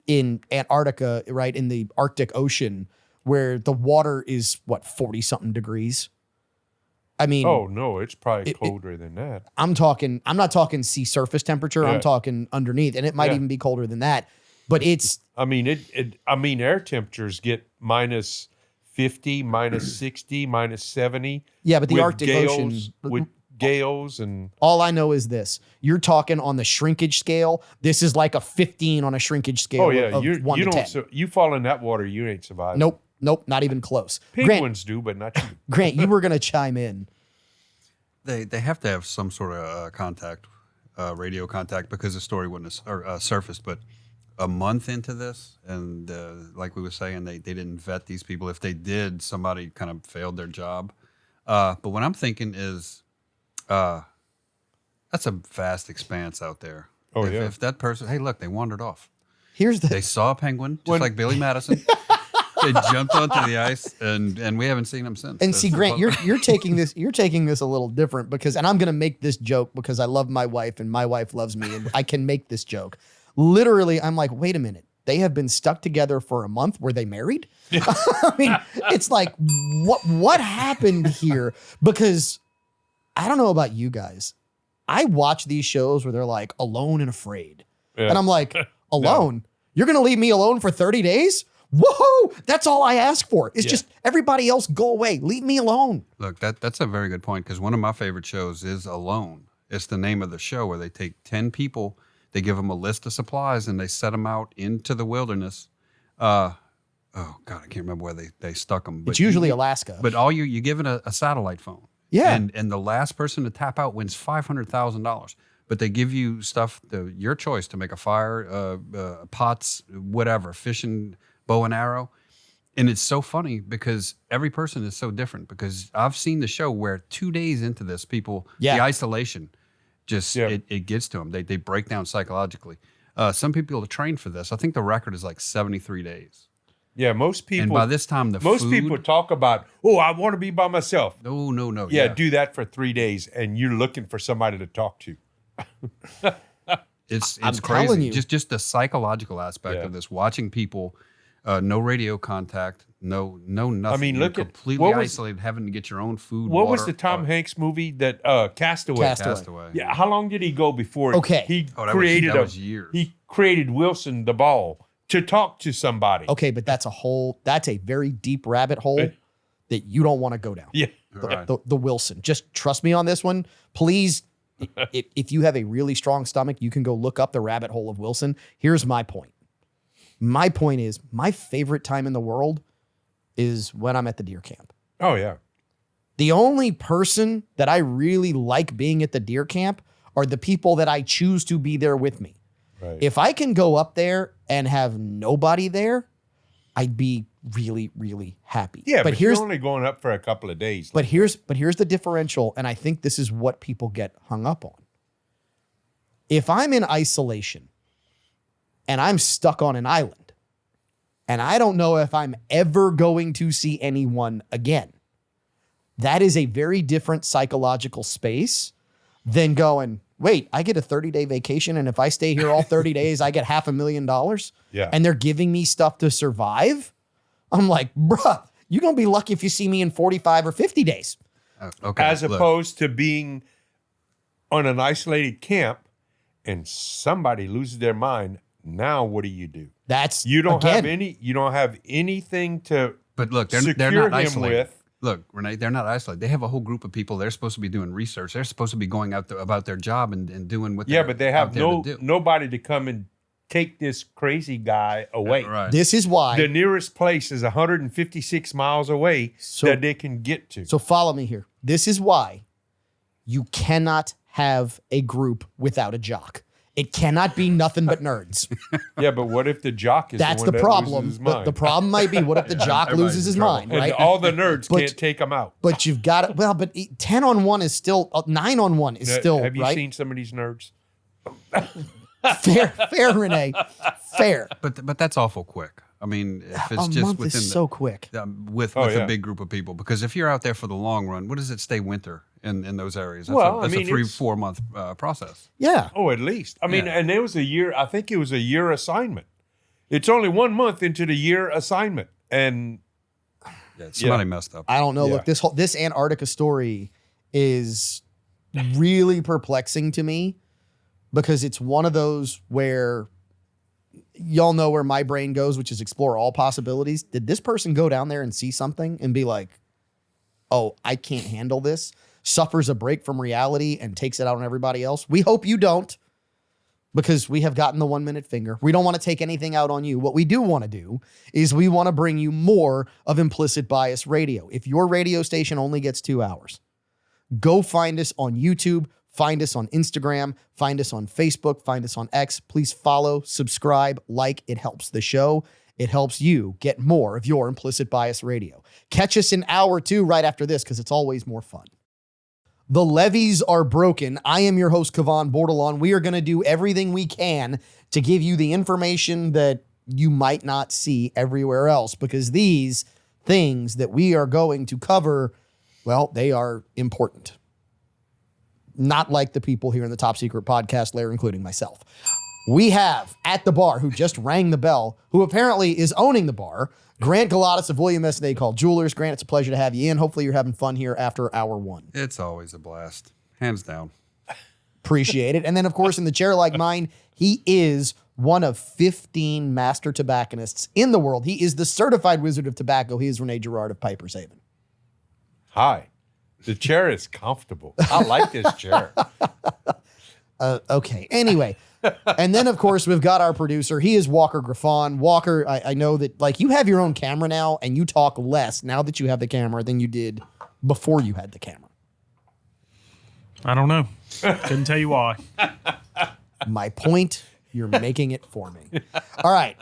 in Antarctica, right, in the Arctic Ocean, where the water is, 40-something degrees? I mean, Oh, no, it's probably colder than that. I'm not talking sea surface temperature. I'm Yeah. talking underneath, and it might Yeah. even be colder than that. But it's I mean, air temperatures get minus 50, minus 60, minus 70. yeah, but the with Arctic gales, Ocean. with gales and All I know is this: you're talking on the shrinkage scale. This is like a 15 on a shrinkage scale. Of you 1 to don't 10. you fall in that water, you ain't surviving. Nope, not even close. Penguins do, but not you. Grant, you were gonna chime in. They have to have some sort of contact, radio contact, because the story wouldn't have surfaced. But a month into this, and like we were saying, they didn't vet these people. If they did, somebody kind of failed their job. But what I'm thinking is, that's a vast expanse out there. Oh, if, yeah. If that person, hey, look, they wandered off. Here's the They saw a penguin, just like Billy Madison. They jumped onto the ice, and we haven't seen them since. And see, Grant, you're taking this a little different because, and I'm gonna make this joke because I love my wife and my wife loves me, and I can make this joke. Literally, I'm like, wait a minute, they have been stuck together for a month. Were they married? I mean, it's like, what happened here? Because I don't know about you guys. I watch these shows where they're like alone and afraid, Yeah. and I'm like, alone? You're gonna leave me alone for 30 days? Whoa! That's all I ask for. It's just everybody else go away. Leave me alone. Look, that's a very good point, because one of my favorite shows is Alone. It's the name of the show, where they take 10 people, they give them a list of supplies, and they set them out into the wilderness. Oh God, I can't remember where they stuck them. It's usually Alaska. But you give it a satellite phone. Yeah. And the last person to tap out wins $500,000. But they give you stuff, your choice, to make a fire, pots, whatever, fishing, bow and arrow. And it's so funny because every person is so different, because I've seen the show where 2 days into this, people, the isolation, just it gets to them. They break down psychologically. Some people are trained for this. I think the record is like 73 days. Yeah, most people. And by this time, most people talk about, I want to be by myself. No. Yeah, do that for 3 days, and you're looking for somebody to talk to. It's I'm crazy. telling you. Just the psychological aspect of this, watching people, no radio contact, no nothing. I mean, You're look at- completely what was- isolated, having to get your own food. What was water. the Tom Hanks movie that Castaway? Castaway. Yeah, how long did he go before Okay. he Oh, that created was years. He created Wilson the ball, to talk to somebody. Okay, but that's a very deep rabbit hole that you don't want to go down. Yeah. The Wilson. Just trust me on this one. Please, if you have a really strong stomach, you can go look up the rabbit hole of Wilson. Here's my point. My point is, my favorite time in the world is when I'm at the deer camp. Oh, yeah. The only person that I really like being at the deer camp are the people that I choose to be there with me. Right. If I can go up there and have nobody there, I'd be really, really happy. Yeah, but you're only going up for a couple of days. But here's the differential, and I think this is what people get hung up on. If I'm in isolation and I'm stuck on an island and I don't know if I'm ever going to see anyone again, that is a very different psychological space than going, wait, I get a 30-day vacation, and if I stay here all 30 days, I get $500,000. Yeah. And they're giving me stuff to survive. I'm like, bruh, you're going to be lucky if you see me in 45 or 50 days. Okay. As opposed to being on an isolated camp and somebody loses their mind. Now, what do? You don't have anything to But look, they're secure not him isolated. with. Look, Renee, they're not isolated. They have a whole group of people. They're supposed to be doing research. They're supposed to be going out there about their job and doing what Yeah, they're but they out have there to do. nobody to come and take this crazy guy away. Right. This is why. The nearest place is 156 miles away that they can get to. So follow me here. This is why you cannot have a group without a jock. It cannot be nothing but nerds. Yeah, but what if the jock is That's the the one that problem. loses his mind? The problem might be, what if the jock everybody's loses in his trouble. mind, And right? all the nerds But- can't take him out. But you've got it. Well, but 10 on 1 is still, 9 on 1 is still, Have you right? seen some of these nerds? Fair, Renee. Fair. But that's awful quick. I mean, if it's A just month within is so quick. with Oh, a yeah. big group of people, because if you're out there for the long run, what does it stay winter in those areas? That's Well, that's I mean, a it's- 4 month process. Yeah. Oh, at least. I mean, Yeah. and there was a year, I think it was a year assignment. It's only 1 month into the year assignment. And Yeah, somebody messed up. I don't know. Yeah. Look, this Antarctica story is really perplexing to me because it's one of those where y'all know where my brain goes, which is explore all possibilities. Did this person go down there and see something and be like, oh, I can't handle this, suffers a break from reality and takes it out on everybody else? We hope you don't, because we have gotten the 1 minute finger. We don't want to take anything out on you. What we do want to do is we want to bring you more of Implicit Bias Radio. If your radio station only gets 2 hours, go find us on YouTube, find us on Instagram, find us on Facebook, find us on X. Please follow, subscribe, like. It helps the show. It helps you get more of your Implicit Bias Radio. Catch us in hour 2 right after this, because it's always more fun. The levees are broken. I am your host, Kavan Bordelon. We are going to do everything we can to give you the information that you might not see everywhere else, because these things that we are going to cover, well, they are important. Not like the people here in the Top Secret Podcast lair, including myself. We have at the bar, who just rang the bell, who apparently is owning the bar, Grant Galatas of William S. Called Jewelers. Grant, it's a pleasure to have you in. Hopefully you're having fun here after hour 1. It's always a blast, hands down. Appreciate it. And then, of course, in the chair like mine, he is one of 15 master tobacconists in the world. He is the certified wizard of tobacco. He is Rene Girard of Piper's Haven. hi, the chair is comfortable. I like this chair. Okay. Anyway. And then, of course, we've got our producer. He is Walker Griffon. Walker, I know that, like, you have your own camera now, and you talk less now that you have the camera than you did before you had the camera. I don't know. Couldn't tell you why. My point, you're making it for me. All right.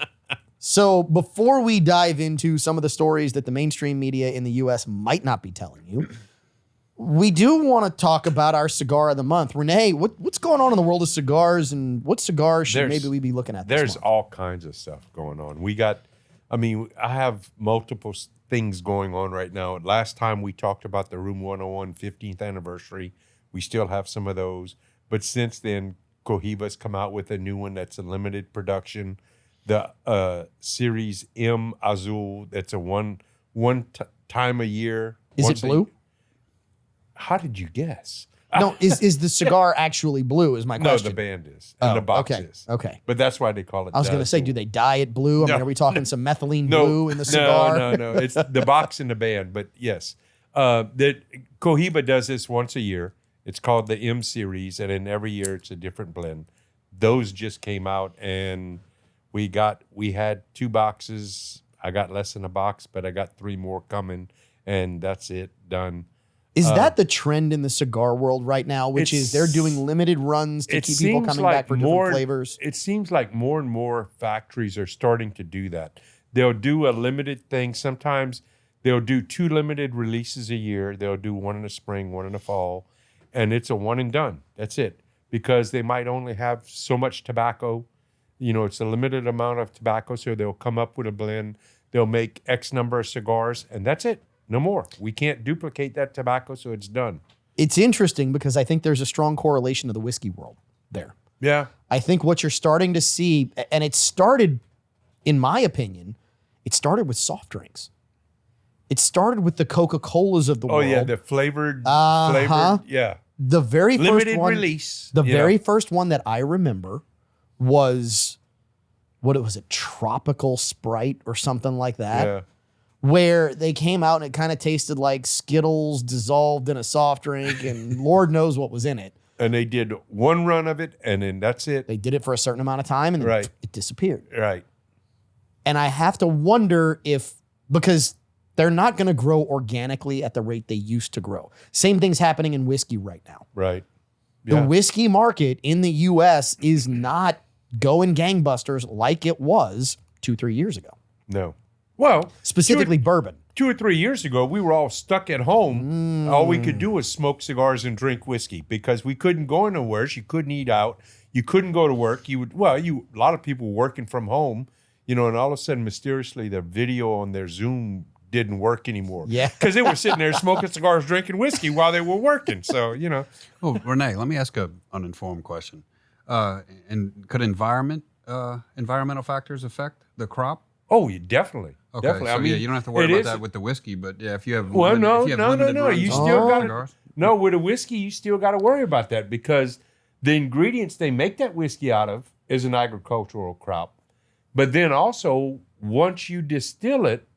So before we dive into some of the stories that the mainstream media in the U.S. might not be telling you, we do want to talk about our cigar of the month. Renee, what's going on in the world of cigars, and what cigars should maybe we be looking at this There's month? all kinds of stuff going on. I have multiple things going on right now. Last time we talked about the Room 101 15th anniversary. We still have some of those. But since then, Cohiba's come out with a new one that's a limited production. The Series M Azul, that's a one time a year. Is it once blue? How did you guess? No, is the cigar actually blue? Is my No, question. the band is. And the box is. Okay. But that's why they call it. I was going to say, do they dye it blue? I mean, No. are we talking some methylene blue in the cigar? No. It's the box and the band. But yes, that Cohiba does this once a year. It's called the M series, and then every year it's a different blend. Those just came out, and we had 2 boxes. I got less than a box, but I got 3 more coming, and that's it, done. Is that the trend in the cigar world right now, which is they're doing limited runs to keep people coming back for different flavors? It seems like more and more factories are starting to do that. They'll do a limited thing. Sometimes they'll do 2 limited releases a year. They'll do one in the spring, one in the fall, and it's a one and done. That's it. Because they might only have so much tobacco. You know, it's a limited amount of tobacco, so they'll come up with a blend. They'll make X number of cigars, and that's it. No more. We can't duplicate that tobacco, so it's done. It's interesting because I think there's a strong correlation to the whiskey world there. Yeah. I think what you're starting to see, and it started, in my opinion, it started with soft drinks. It started with the Coca-Colas of the world. Oh, yeah, the flavored, yeah. The very first Limited one, release. The Yeah. very first one that I remember was, what was it, Tropical Sprite or something like that, Yeah. where they came out and it kind of tasted like Skittles dissolved in a soft drink, and Lord knows what was in it. And they did one run of it, and then that's it. They did it for a certain amount of time, and then Right. it disappeared. Right. And I have to wonder if, because they're not going to grow organically at the rate they used to grow. Same thing's happening in whiskey right now. Right. The Yeah. whiskey market in the US is not going gangbusters like it was 2-3 years ago. No. Well, Specifically bourbon. 2 or 3 years ago, we were all stuck at home. All we could do was smoke cigars and drink whiskey because we couldn't go anywhere. You couldn't eat out. You couldn't go to work. A lot of people were working from home, and all of a sudden, mysteriously, the video on their Zoom didn't work anymore. Yeah. Because they were sitting there smoking cigars, drinking whiskey while they were working. So, Oh, Renee, let me ask an uninformed question. And could environmental factors affect the crop? Oh, yeah, definitely. Okay, Definitely. so you don't have to worry about that with the whiskey, but yeah, if you have Well, no. limited You runs still on got cigars. no with a whiskey. You still got to worry about that because the ingredients they make that whiskey out of is an agricultural crop. But then also, once you distill it,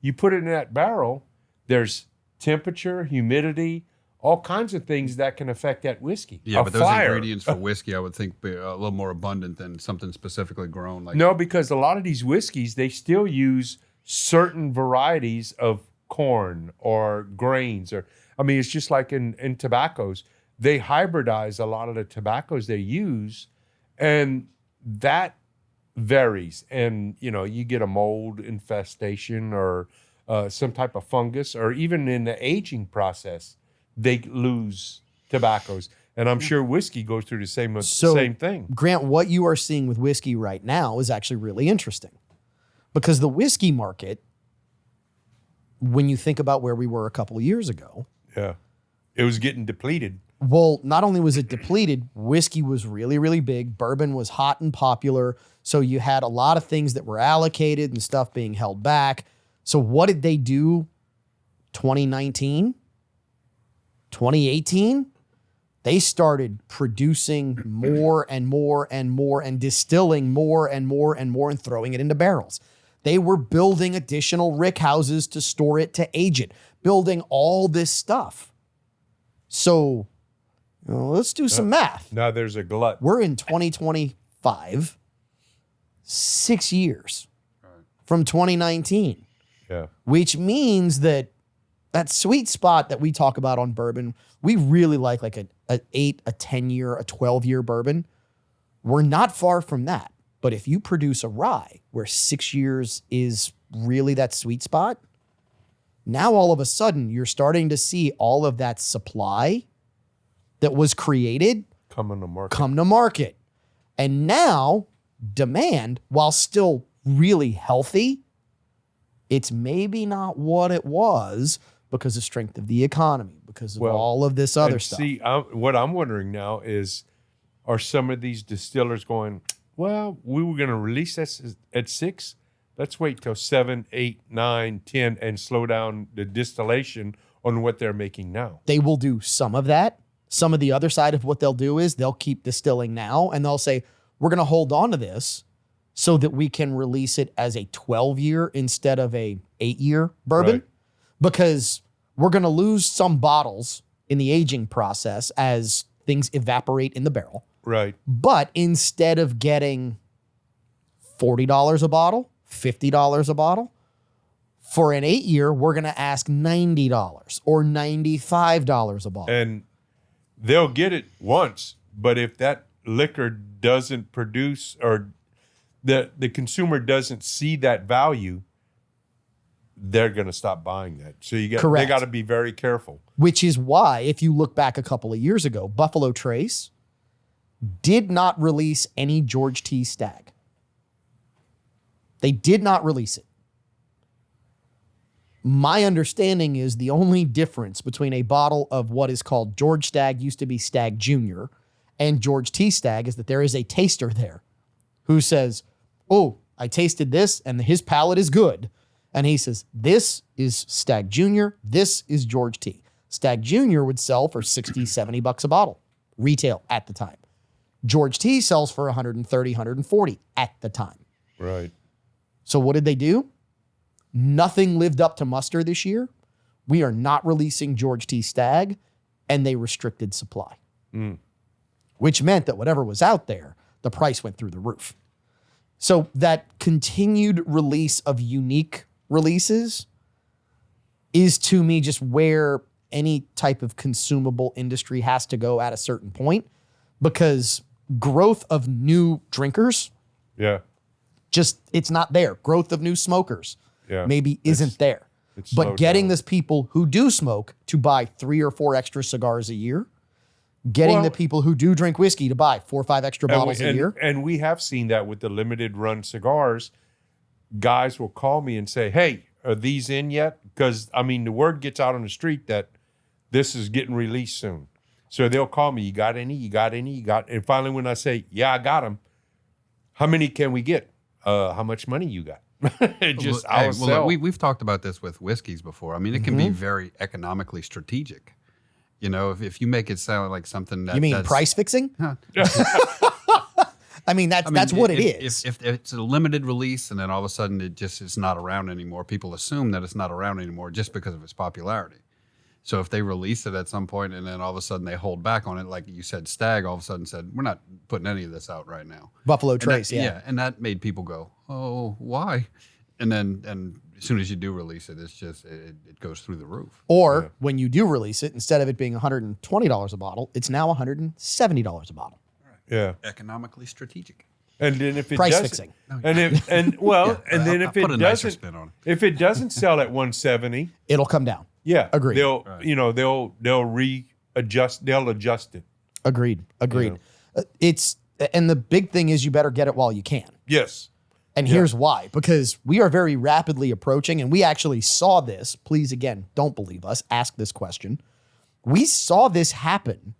you put it in that barrel. There's temperature, humidity, all kinds of things that can affect that whiskey. Yeah, A but those fire. ingredients for whiskey, I would think, be a little more abundant than something specifically grown. Like No, because a lot of these whiskeys, they still use certain varieties of corn or grains. It's just like in tobaccos. They hybridize a lot of the tobaccos they use, and that varies. And, you get a mold infestation or some type of fungus, or even in the aging process, they lose tobaccos. And I'm sure whiskey goes through the same thing. Grant, what you are seeing with whiskey right now is actually really interesting because the whiskey market, when you think about where we were a couple of years ago, Yeah. It was getting depleted. well, not only was it depleted, whiskey was really, really big. Bourbon was hot and popular. So you had a lot of things that were allocated and stuff being held back. So what did they do 2019? 2018? They started producing more and more and more and distilling more and more and more and throwing it into barrels. They were building additional rick houses to store it, to age it, building all this stuff. So let's do some math. Now there's a glut. We're in 2025, 6 years from 2019, Yeah. which means that sweet spot that we talk about on bourbon, we really like an 8, a 10-year, a 12-year bourbon. We're not far from that. But if you produce a rye where 6 years is really that sweet spot, now all of a sudden you're starting to see all of that supply that was created Come on the market. come to market. And now demand, while still really healthy, it's maybe not what it was because of strength of the economy, because of all of this other stuff. See, what I'm wondering now is, are some of these distillers going, well, we were going to release this at 6. Let's wait till 7, 8, 9, 10, and slow down the distillation on what they're making now. They will do some of that. Some of the other side of what they'll do is they'll keep distilling now and they'll say, we're going to hold on to this so that we can release it as a 12-year instead of a 8-year bourbon. Right. Because we're going to lose some bottles in the aging process as things evaporate in the barrel. Right. But instead of getting $40 a bottle, $50 a bottle, for an 8-year, we're going to ask $90 or $95 a bottle. And they'll get it once, but if that liquor doesn't produce or the consumer doesn't see that value, they're going to stop buying that. So they got to be very careful. Which is why, if you look back a couple of years ago, Buffalo Trace did not release any George T. Stag. They did not release it. My understanding is the only difference between a bottle of what is called George Stag, used to be Stag Jr., and George T. Stag is that there is a taster there who says, oh, I tasted this and his palate is good. And he says, this is Stag Jr., this is George T. Stag Jr. would sell for $60, $70 a bottle, retail at the time. George T. sells for $130, $140 at the time. Right. So what did they do? Nothing lived up to muster this year. We are not releasing George T. Stag, and they restricted supply, which meant that whatever was out there, the price went through the roof. So that continued release of unique releases is, to me, just where any type of consumable industry has to go at a certain point, because growth of new drinkers, it's not there. Growth of new smokers, maybe isn't there. But getting this people who do smoke to buy 3 or 4 extra cigars a year, getting the people who do drink whiskey to buy 4 or 5 extra bottles a year. And we have seen that with the limited run cigars. Guys will call me and say, hey, are these in yet? Because, I mean, the word gets out on the street that this is getting released soon. So they'll call me, you got any? You got any? You got? And finally, when I say, yeah, I got them, how many can we get? How much money you got? We've talked about this with whiskeys before. I mean, it can be very economically strategic. You know, if you make it sound like something that... You mean price fixing? Huh. I mean, that's what it is. If it's a limited release and then all of a sudden it's not around anymore, people assume that it's not around anymore just because of its popularity. So if they release it at some point and then all of a sudden they hold back on it, like you said, Stag all of a sudden said, we're not putting any of this out right now. Buffalo Trace, yeah. And that made people go, oh, why? And as soon as you do release it, it's just, it goes through the roof. Or when you do release it, instead of it being $120 a bottle, it's now $170 a bottle. Yeah. Economically strategic. And then if it price doesn't, fixing. and if it doesn't sell at 170, it'll come down. Yeah. Agreed. They'll readjust, they'll adjust it. Agreed. You know? And the big thing is you better get it while you can. Yes. And here's why, because we are very rapidly approaching, and we actually saw this. Please, again, don't believe us. Ask this question. We saw this happen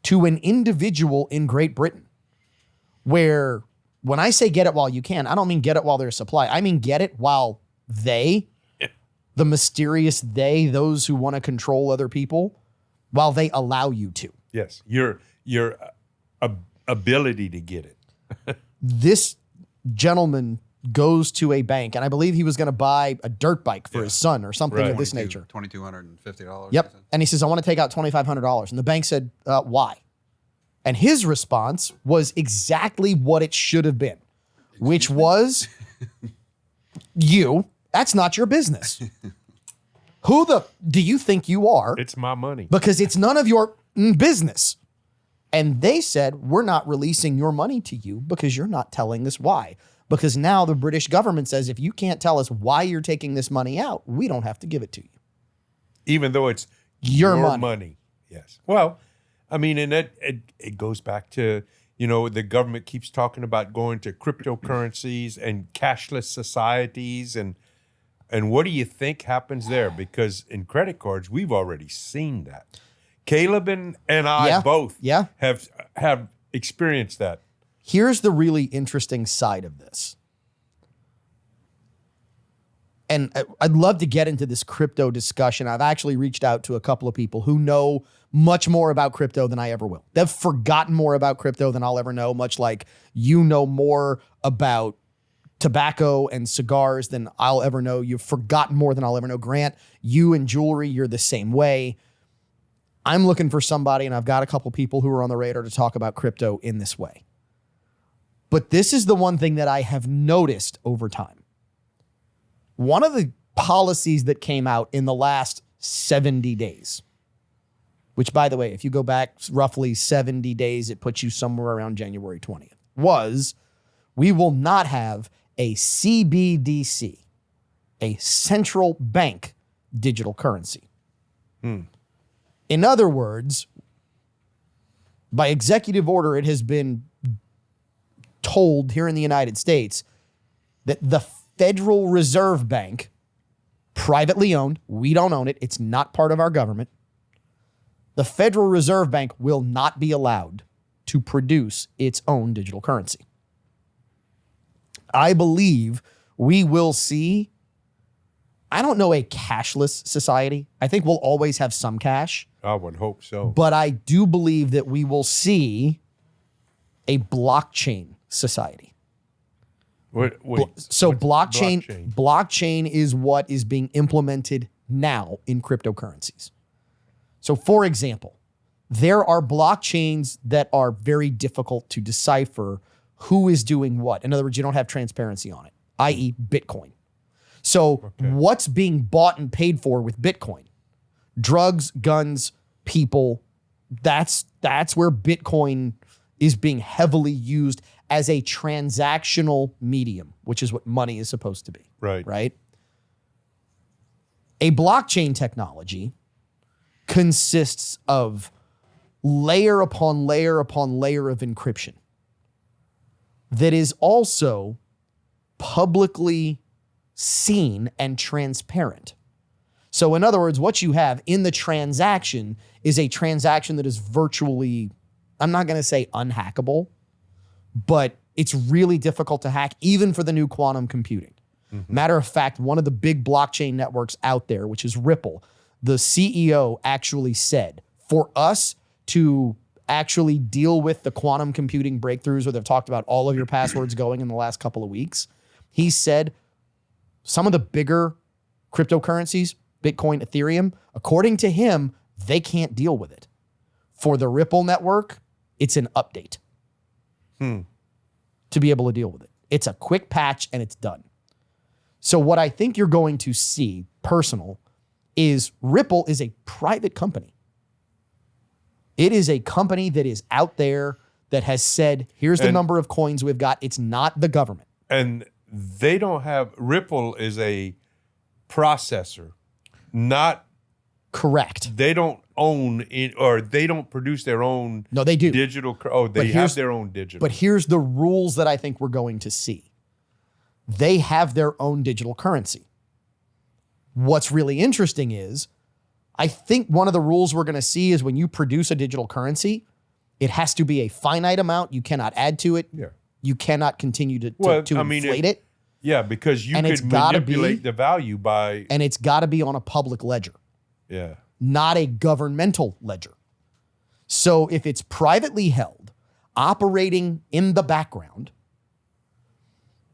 to an individual in Great Britain, where when I say get it while you can, I don't mean get it while there's supply. I mean get it while the mysterious those who want to control other people, while they allow you to. Yes, your ability to get it. This gentleman goes to a bank, and I believe he was going to buy a dirt bike for his son or something of this nature. $2,250. Yep. And he says, I want to take out $2,500. And the bank said, why? And his response was exactly what it should have been, which was, that's not your business. Who do you think you are? It's my money. Because it's none of your business. And they said, we're not releasing your money to you because you're not telling us why. Because now the British government says, if you can't tell us why you're taking this money out, we don't have to give it to you. Even though it's your money. Yes. Well, I mean, and it goes back to, the government keeps talking about going to cryptocurrencies and cashless societies. And what do you think happens there? Because in credit cards, we've already seen that. Caleb and I both have experienced that. Here's the really interesting side of this. and I'd love to get into this crypto discussion. I've actually reached out to a couple of people who know much more about crypto than I ever will. They've forgotten more about crypto than I'll ever know, much like you know more about tobacco and cigars than I'll ever know. You've forgotten more than I'll ever know. Grant, you and jewelry, you're the same way. I'm looking for somebody, and I've got a couple people who are on the radar to talk about crypto in this way. But this is the one thing that I have noticed over time. One of the policies that came out in the last 70 days, which, by the way, if you go back roughly 70 days, it puts you somewhere around January 20th, was we will not have a CBDC, a central bank digital currency. In other words, by executive order, it has been told here in the United States that the Federal Reserve Bank, privately owned, we don't own it, it's not part of our government, the Federal Reserve Bank will not be allowed to produce its own digital currency. I believe we will see, I don't know, a cashless society. I think we'll always have some cash. I would hope so. But I do believe that we will see a blockchain society. Blockchain is what is being implemented now in cryptocurrencies. So for example, there are blockchains that are very difficult to decipher who is doing what. In other words, you don't have transparency on it, i.e. Bitcoin. So what's being bought and paid for with Bitcoin? Drugs, guns, people. That's where Bitcoin is being heavily used as a transactional medium, which is what money is supposed to be. Right? A blockchain technology consists of layer upon layer upon layer of encryption that is also publicly seen and transparent. So in other words, what you have in the transaction is a transaction that is virtually, I'm not going to say unhackable, but it's really difficult to hack even for the new quantum computing. Matter of fact, one of the big blockchain networks out there, which is Ripple, the CEO actually said, for us to actually deal with the quantum computing breakthroughs where they've talked about all of your passwords going in the last couple of weeks, he said some of the bigger cryptocurrencies, Bitcoin, Ethereum, according to him, they can't deal with it. For the Ripple network, it's an update to be able to deal with it. It's a quick patch and it's done. So what I think you're going to see, personal, is Ripple is a private company. It is a company that is out there that has said, here's the number of coins we've got. It's not the government. And they don't have, Ripple is a processor, not correct. They don't own it, or they don't produce their own. No, they do. Digital. Oh, they have their own digital. But here's the rules that I think we're going to see. They have their own digital currency. What's really interesting is, I think one of the rules we're going to see is when you produce a digital currency, it has to be a finite amount. You cannot add to it. Yeah. You cannot continue to inflate it. Yeah, because you could manipulate the value by... And it's got to be on a public ledger. Yeah. Not a governmental ledger. So if it's privately held, operating in the background,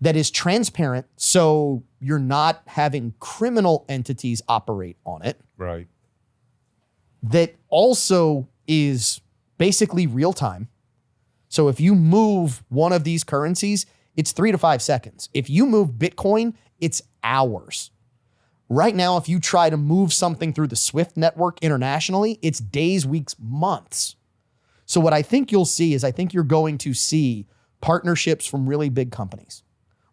that is transparent, so you're not having criminal entities operate on it. Right. That also is basically real time. So if you move one of these currencies, it's 3 to 5 seconds. If you move Bitcoin, it's hours. Right now, if you try to move something through the SWIFT network internationally, it's days, weeks, months. So what I think you'll see is I think you're going to see partnerships from really big companies.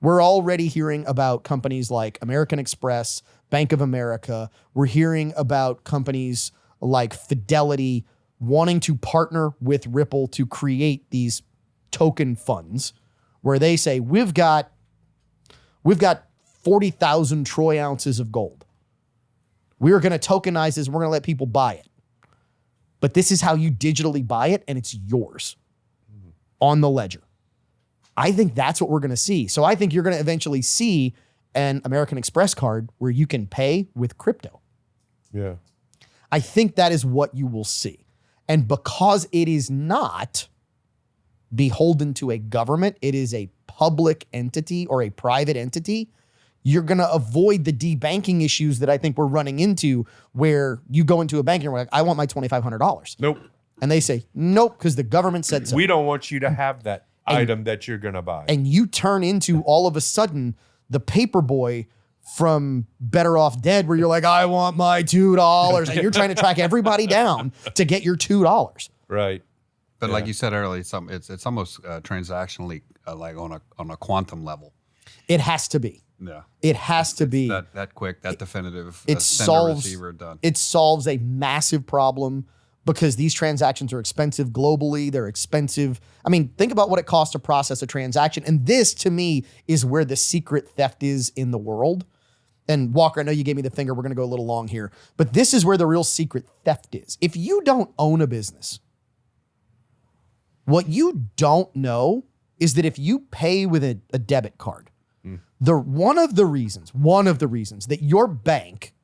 We're already hearing about companies like American Express, Bank of America. We're hearing about companies like Fidelity wanting to partner with Ripple to create these token funds where they say, we've got 40,000 troy ounces of gold. We're going to tokenize this. We're going to let people buy it. But this is how you digitally buy it, and it's yours on the ledger. I think that's what we're going to see. So I think you're going to eventually see an American Express card where you can pay with crypto. Yeah. I think that is what you will see. And because it is not beholden to a government, it is a public entity or a private entity, you're going to avoid the debanking issues that I think we're running into, where you go into a bank and you're like, I want my $2,500. Nope. And they say, nope, because the government said so. We don't want you to have that item that you're going to buy. And you turn into, all of a sudden, the paper boy from Better Off Dead, where you're like, I want my $2. And you're trying to track everybody down to get your $2. Right. But like you said earlier, it's almost transactionally like on a quantum level. It has to be. Yeah. It has to be. That quick, that definitive. It sender, solves, receiver, done. It solves a massive problem because these transactions are expensive globally. They're expensive. I mean, think about what it costs to process a transaction. And this, to me, is where the secret theft is in the world. And Walker, I know you gave me the finger. We're going to go a little long here. But this is where the real secret theft is. If you don't own a business, what you don't know is that if you pay with a debit card, one of the reasons that your bank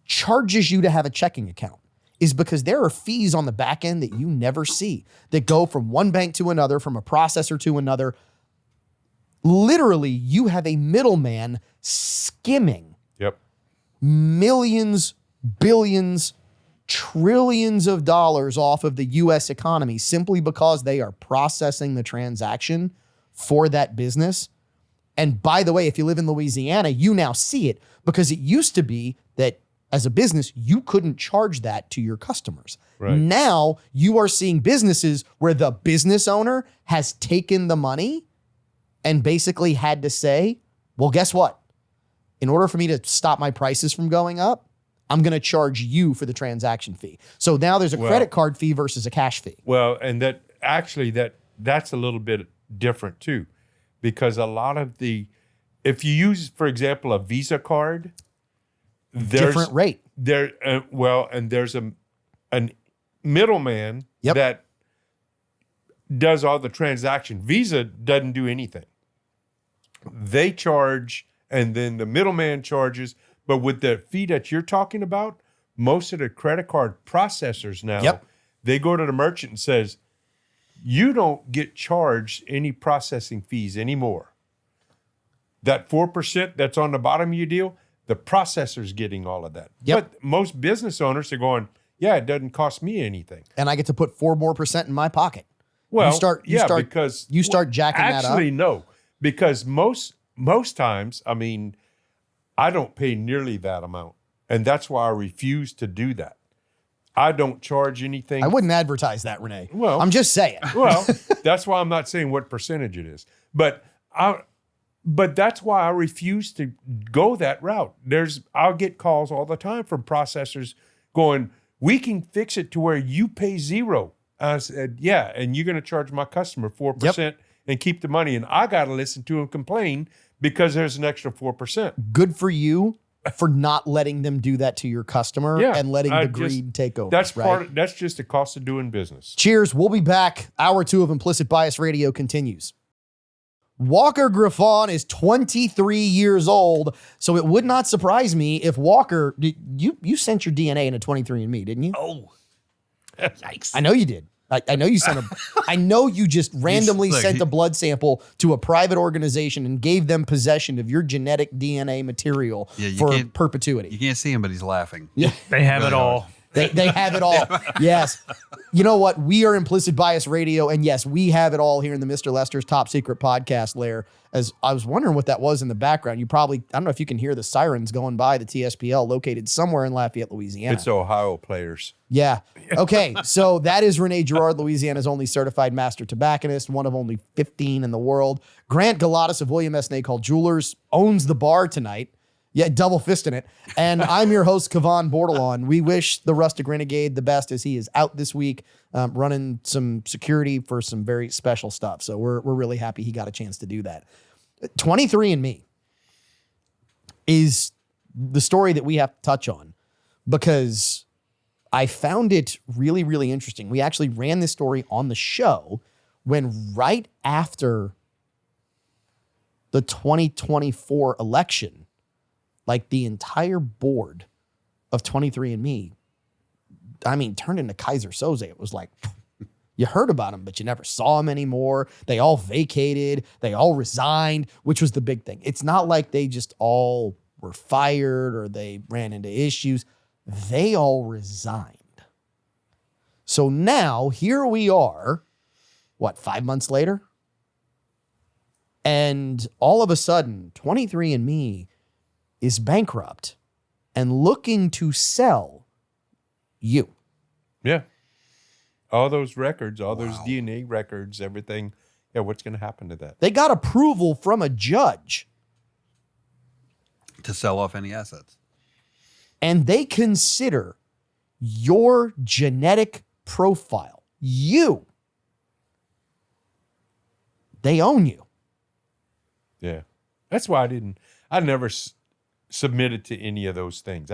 charges you to have a checking account is because there are fees on the back end that you never see that go from one bank to another, from a processor to another. Literally, you have a middleman skimming millions, billions, trillions of dollars off of the U.S. economy simply because they are processing the transaction for that business. And by the way, if you live in Louisiana, you now see it, because it used to be that as a business, you couldn't charge that to your customers. Right. Now you are seeing businesses where the business owner has taken the money and basically had to say, well, guess what? In order for me to stop my prices from going up, I'm going to charge you for the transaction fee. So now there's a credit card fee versus a cash fee. Well, and that's a little bit different too, because a lot of if you use, for example, a Visa card, there's different rate. And there's a middleman that does all the transaction. Visa doesn't do anything. They charge, and then the middleman charges. But with the fee that you're talking about, most of the credit card processors now, they go to the merchant and says, you don't get charged any processing fees anymore. That 4% that's on the bottom of your deal, the processor's getting all of that. Yep. But most business owners are going, yeah, it doesn't cost me anything. And I get to put 4% more in my pocket. Well, because you start jacking that up. Actually, no, because most times, I mean, I don't pay nearly that amount, and that's why I refuse to do that. I don't charge anything. I wouldn't advertise that, Renee. Well, I'm just saying. Well, that's why I'm not saying what percentage it is, but that's why I refuse to go that route. I'll get calls all the time from processors going, we can fix it to where you pay zero. I said, yeah, and you're going to charge my customer 4% and keep the money. And I got to listen to them complain because there's an extra 4%. Good for you for not letting them do that to your customer and letting the greed take over. That's just the cost of doing business. Cheers. We'll be back. Hour 2 of Implicit Bias Radio continues. Walker Griffon is 23 years old, so it would not surprise me if Walker, you sent your DNA into 23andMe, didn't you? Oh, yikes! I know you did. I know you sent I know you just randomly sent a blood sample to a private organization and gave them possession of your genetic DNA material for perpetuity. You can't see him, but he's laughing. Yeah, they have it all. They have it all. Yes. You know what? We are Implicit Bias Radio, and yes, we have it all here in the Mr. Lester's Top Secret podcast lair. As I was wondering what that was in the background, I don't know if you can hear the sirens going by the TSPL located somewhere in Lafayette, Louisiana. It's Ohio players. Yeah. Okay. So that is Renee Girard, Louisiana's only certified master tobacconist, one of only 15 in the world. Grant Galatas of William S. Nacol Jewelers owns the bar tonight. Yeah, double fisting it. And I'm your host, Kavan Bordelon. We wish the Rustic Renegade the best as he is out this week running some security for some very special stuff. So we're really happy he got a chance to do that. 23andMe is the story that we have to touch on because I found it really, really interesting. We actually ran this story on the show when right after the 2024 election, like the entire board of 23andMe, I mean, turned into Kaiser Soze. It was like, you heard about them, but you never saw them anymore. They all vacated. They all resigned, which was the big thing. It's not like they just all were fired or they ran into issues. They all resigned. So now here we are, 5 months later? And all of a sudden, 23andMe is bankrupt and looking to sell you. Yeah. All those records, all those DNA records, everything. Yeah, what's going to happen to that? They got approval from a judge. To sell off any assets. And they consider your genetic profile, you. They own you. Yeah. That's why I never submitted to any of those things.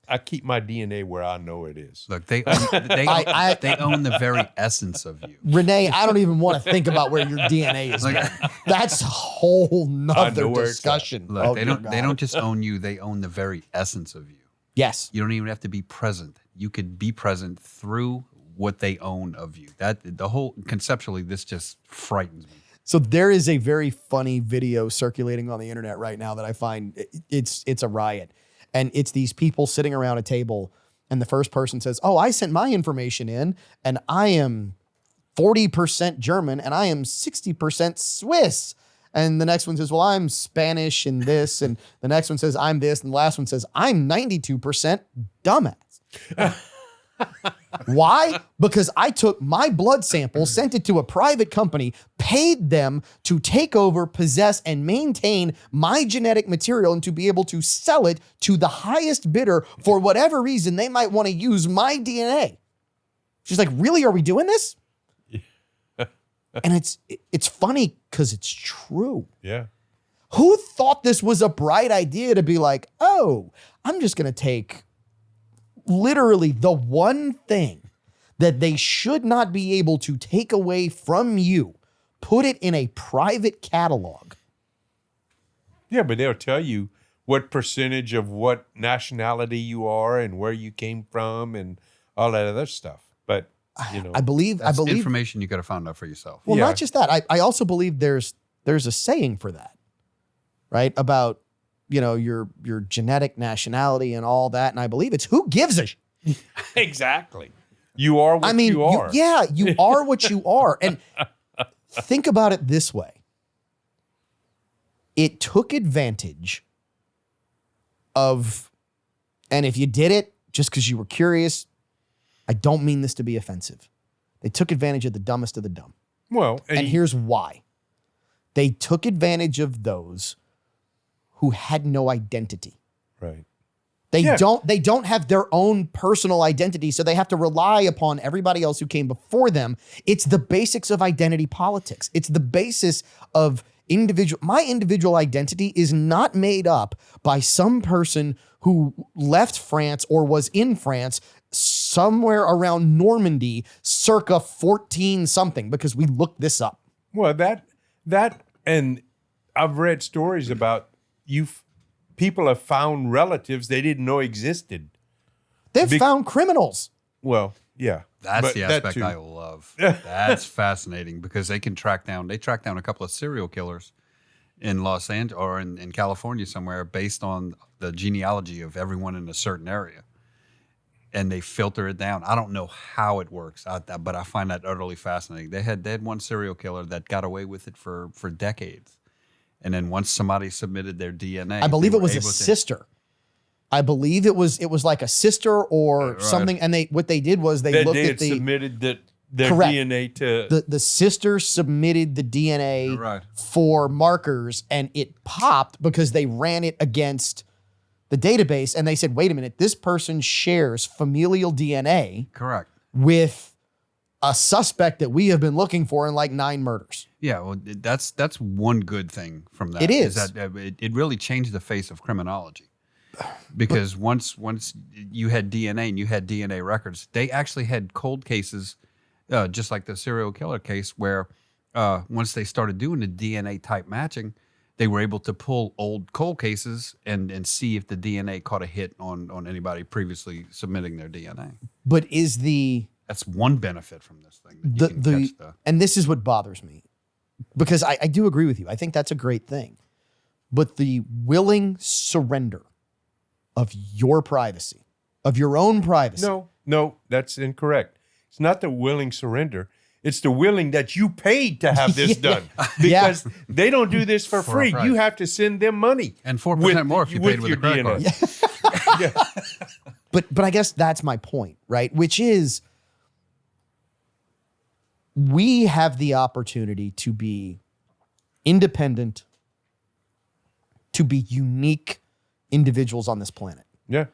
I keep my DNA where I know it is. Look, they own the very essence of you. Renee, I don't even want to think about where your DNA is. Like, that's a whole nother discussion. Look, they don't just own you, they own the very essence of you. Yes. You don't even have to be present. You could be present through what they own of you. Conceptually, this just frightens me. So there is a very funny video circulating on the internet right now that I find it's a riot. And it's these people sitting around a table, and the first person says, "Oh, I sent my information in, and I am 40% German, and I am 60% Swiss." And the next one says, "Well, I'm Spanish and this," and the next one says, "I'm this," and the last one says, "I'm 92% dumbass." Why? Because I took my blood sample, sent it to a private company, paid them to take over, possess, and maintain my genetic material and to be able to sell it to the highest bidder for whatever reason they might want to use my DNA. She's like, "Really? Are we doing this?" And it's funny because it's true. Yeah. Who thought this was a bright idea to be like, "Oh, I'm just going to take literally the one thing that they should not be able to take away from you, put it in a private catalog." Yeah, but they'll tell you what percentage of what nationality you are and where you came from and all that other stuff. But, I believe information you got to find out for yourself. Well, Yeah. not just that. I also believe there's a saying for that, right? About, your genetic nationality and all that. And I believe it's who gives a exactly. You are what you are. You are what you are. And think about it this way. It took advantage of, and if you did it just because you were curious, I don't mean this to be offensive. They took advantage of the dumbest of the dumb. Well, And here's why. They took advantage of those who had no identity. right. They Yeah. don't have their own personal identity, so they have to rely upon everybody else who came before them. It's the basics of identity politics. It's the basis of my individual identity is not made up by some person who left France or was in France somewhere around Normandy circa 14 something, because we looked this up. Well, that and I've read stories about people have found relatives they didn't know existed. They've found criminals. Well, yeah. That's But the that aspect too. I love. That's fascinating because they track down a couple of serial killers in Los Angeles or in California somewhere based on the genealogy of everyone in a certain area. And they filter it down. I don't know how it works, but I find that utterly fascinating. They had one serial killer that got away with it for decades. And then once somebody submitted their DNA, I believe they it was were a able to- sister. I believe it was like a sister or Right. something. And what they did was they That looked they at had the submitted their Correct. DNA to the sister submitted the DNA Right. for markers, and it popped because they ran it against the database, and they said, "Wait a minute, this person shares familial DNA Correct. with a suspect that we have been looking for in like 9 murders." Yeah, well, that's one good thing from that. It is. that it really changed the face of criminology. Because once you had DNA and you had DNA records, they actually had cold cases, just like the serial killer case, where once they started doing the DNA type matching, they were able to pull old cold cases and see if the DNA caught a hit on anybody previously submitting their DNA. But That's one benefit from this thing. That you can catch and this is what bothers me, because I do agree with you. I think that's a great thing. But the willing surrender of your privacy, of your own privacy. No, that's incorrect. It's not the willing surrender. It's the willing that you paid to have this done, because they don't do this for free. You have to send them money, and 4% more if you paid with a credit card. Yeah. But I guess that's my point, right? Which is, we have the opportunity to be independent, to be unique individuals on this planet. Yeah.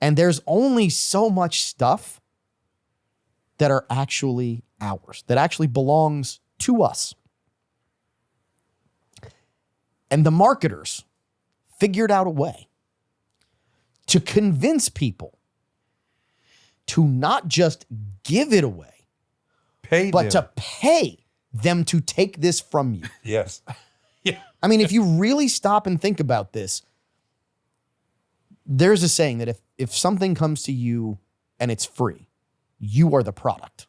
And there's only so much stuff that are actually ours, that actually belongs to us. And the marketers figured out a way to convince people to not just give it away, but to pay them to take this from you. Yes. Yeah. I mean, if you really stop and think about this, there's a saying that if something comes to you and it's free, you are the product.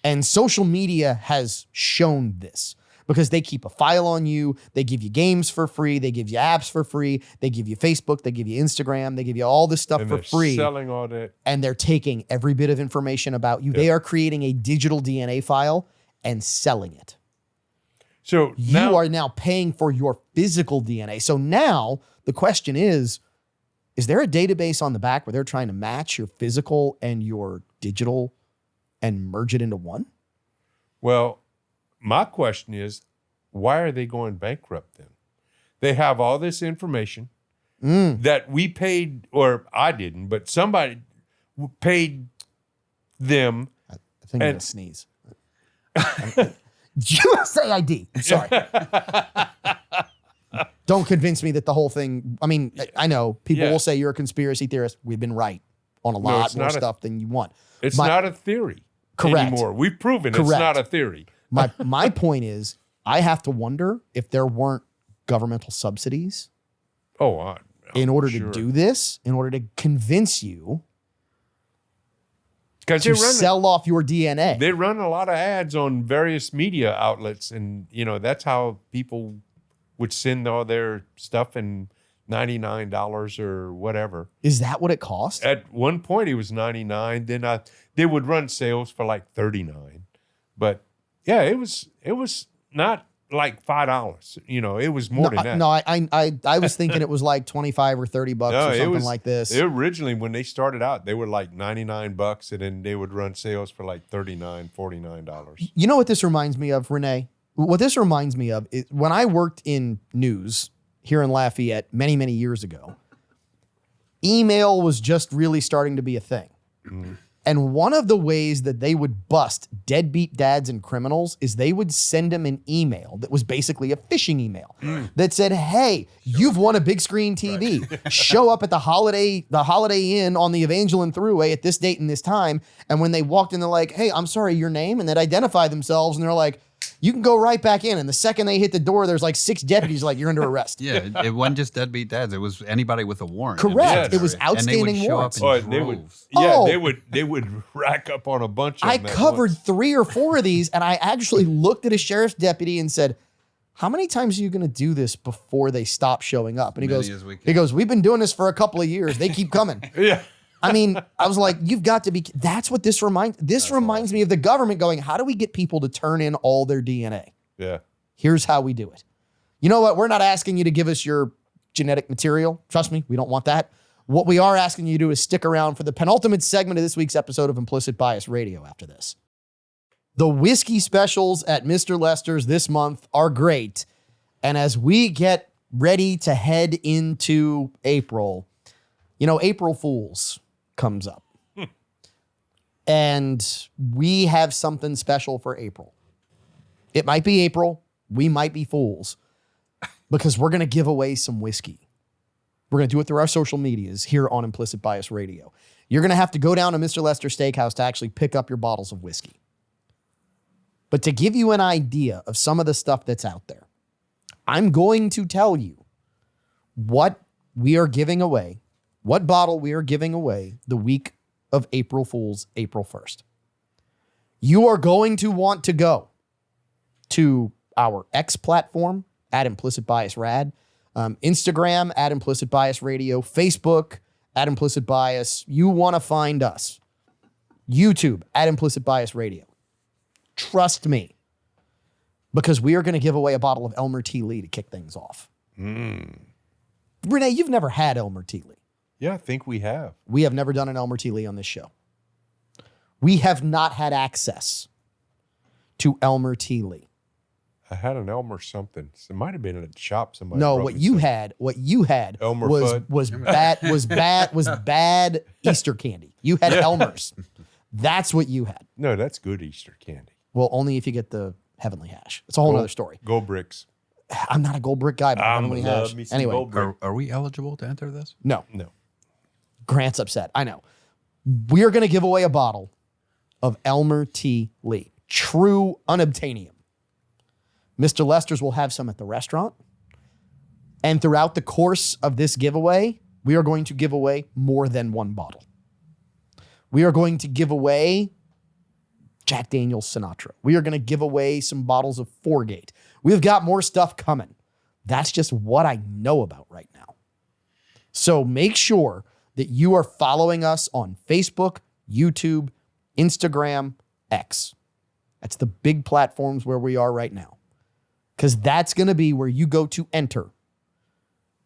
And social media has shown this, because they keep a file on you. They give you games for free. They give you apps for free. They give you Facebook. They give you Instagram. They give you all this stuff for free. Selling all that. And they're taking every bit of information about you. Yep. They are creating a digital DNA file and selling it. So you are now paying for your physical DNA. So now the question is there a database on the back where they're trying to match your physical and your digital and merge it into one? Well, my question is, why are they going bankrupt then? They have all this information that we paid, or I didn't, but somebody paid them. I think I'm going to sneeze. USAID. Sorry. Don't convince me that the whole thing, I mean, I know people will say you're a conspiracy theorist. We've been right on a lot more stuff than you want. It's not a theory anymore. We've proven it's not a theory. My point is, I have to wonder if there weren't governmental subsidies in order to do this, in order to convince you to sell off your DNA. They run a lot of ads on various media outlets, and that's how people would send all their stuff in $99 or whatever. Is that what it cost? At one point it was $99. Then they would run sales for like $39. But yeah, it was not like $5. It was more than that. No, I was thinking it was like $25 or $30 or something like this. Originally, when they started out, they were like $99, and then they would run sales for like $39, $49. You know what this reminds me of, Renee? What this reminds me of is when I worked in news here in Lafayette many, many years ago, email was just really starting to be a thing. Mm. And one of the ways that they would bust deadbeat dads and criminals is they would send them an email that was basically a phishing email that said, hey, you've won a big screen TV. Right. Show up at the Holiday Inn on the Evangeline Thruway at this date and this time. And when they walked in, they're like, hey, I'm sorry, your name? And they'd identify themselves, and they're like, you can go right back in. And the second they hit the door, there's like 6 deputies like, you're under arrest. Yeah, it wasn't just deadbeat dads. It was anybody with a warrant. Correct. It was outstanding warrants. They would rack up on a bunch of them. I covered 3 or 4 of these, and I actually looked at a sheriff's deputy and said, how many times are you going to do this before they stop showing up? And he goes, we've been doing this for a couple of years. They keep coming. Yeah. I mean, I was like, you've got to be, that's what this reminds me of, the government going, how do we get people to turn in all their DNA? Yeah. Here's how we do it. You know what? We're not asking you to give us your genetic material. Trust me, we don't want that. What we are asking you to do is stick around for the penultimate segment of this week's episode of Implicit Bias Radio after this. The whiskey specials at Mr. Lester's this month are great. And as we get ready to head into April, April Fools comes up. And we have something special for April. It might be April. We might be fools, because we're going to give away some whiskey. We're going to do it through our social medias here on Implicit Bias Radio. You're going to have to go down to Mr. Lester Steakhouse to actually pick up your bottles of whiskey. But to give you an idea of some of the stuff that's out there, I'm going to tell you what we are giving away, what bottle we are giving away the week of April Fool's, April 1st. You are going to want to go to our X platform at Implicit Bias Rad, Instagram at Implicit Bias Radio, Facebook at Implicit Bias. You want to find us. YouTube at Implicit Bias Radio. Trust me, because we are going to give away a bottle of Elmer T. Lee to kick things off. Renee, you've never had Elmer T. Lee. Yeah, I think we have. We have never done an Elmer T. Lee on this show. We have not had access to Elmer T. Lee. I had an Elmer something. It might have been at a shop. Somebody. No, brought what me you some. had Elmer was bad Easter candy. You had Elmer's. That's what you had. No, that's good Easter candy. Well, only if you get the Heavenly Hash. It's a whole other story. Gold bricks. I'm not a gold brick guy, but Heavenly love Hash. me some Anyway, gold brick. Are we eligible to enter this? no. No. Grant's upset. I know. We are going to give away a bottle of Elmer T. Lee. True unobtainium. Mr. Lester's will have some at the restaurant. And throughout the course of this giveaway, we are going to give away more than one bottle. We are going to give away Jack Daniel's Sinatra. We are going to give away some bottles of Fourgate. We've got more stuff coming. That's just what I know about right now. So make sure that you are following us on Facebook, YouTube, Instagram, X. That's the big platforms where we are right now. Because that's going to be where you go to enter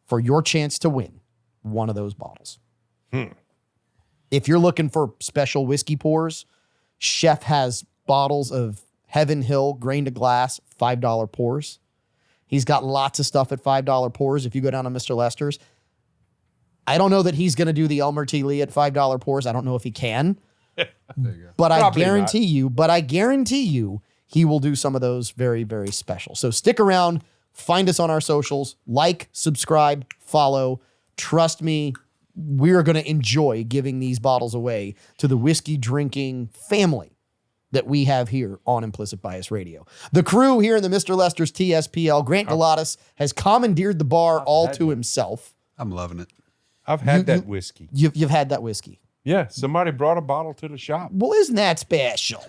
for your chance to win one of those bottles. If you're looking for special whiskey pours, Chef has bottles of Heaven Hill grain to glass $5 pours. He's got lots of stuff at $5 pours. If you go down to Mr. Lester's, I don't know that he's going to do the Elmer T. Lee at $5 pours. I don't know if he can. But I guarantee you, he will do some of those very, very special. So stick around, find us on our socials, like, subscribe, follow. Trust me, we're going to enjoy giving these bottles away to the whiskey drinking family that we have here on Implicit Bias Radio. The crew here in the Mr. Lester's TSPL, Grant Galatas, has commandeered the bar all to himself. I'm loving it. I've had that whiskey. You've had that whiskey. Yeah, somebody brought a bottle to the shop. Well, isn't that special?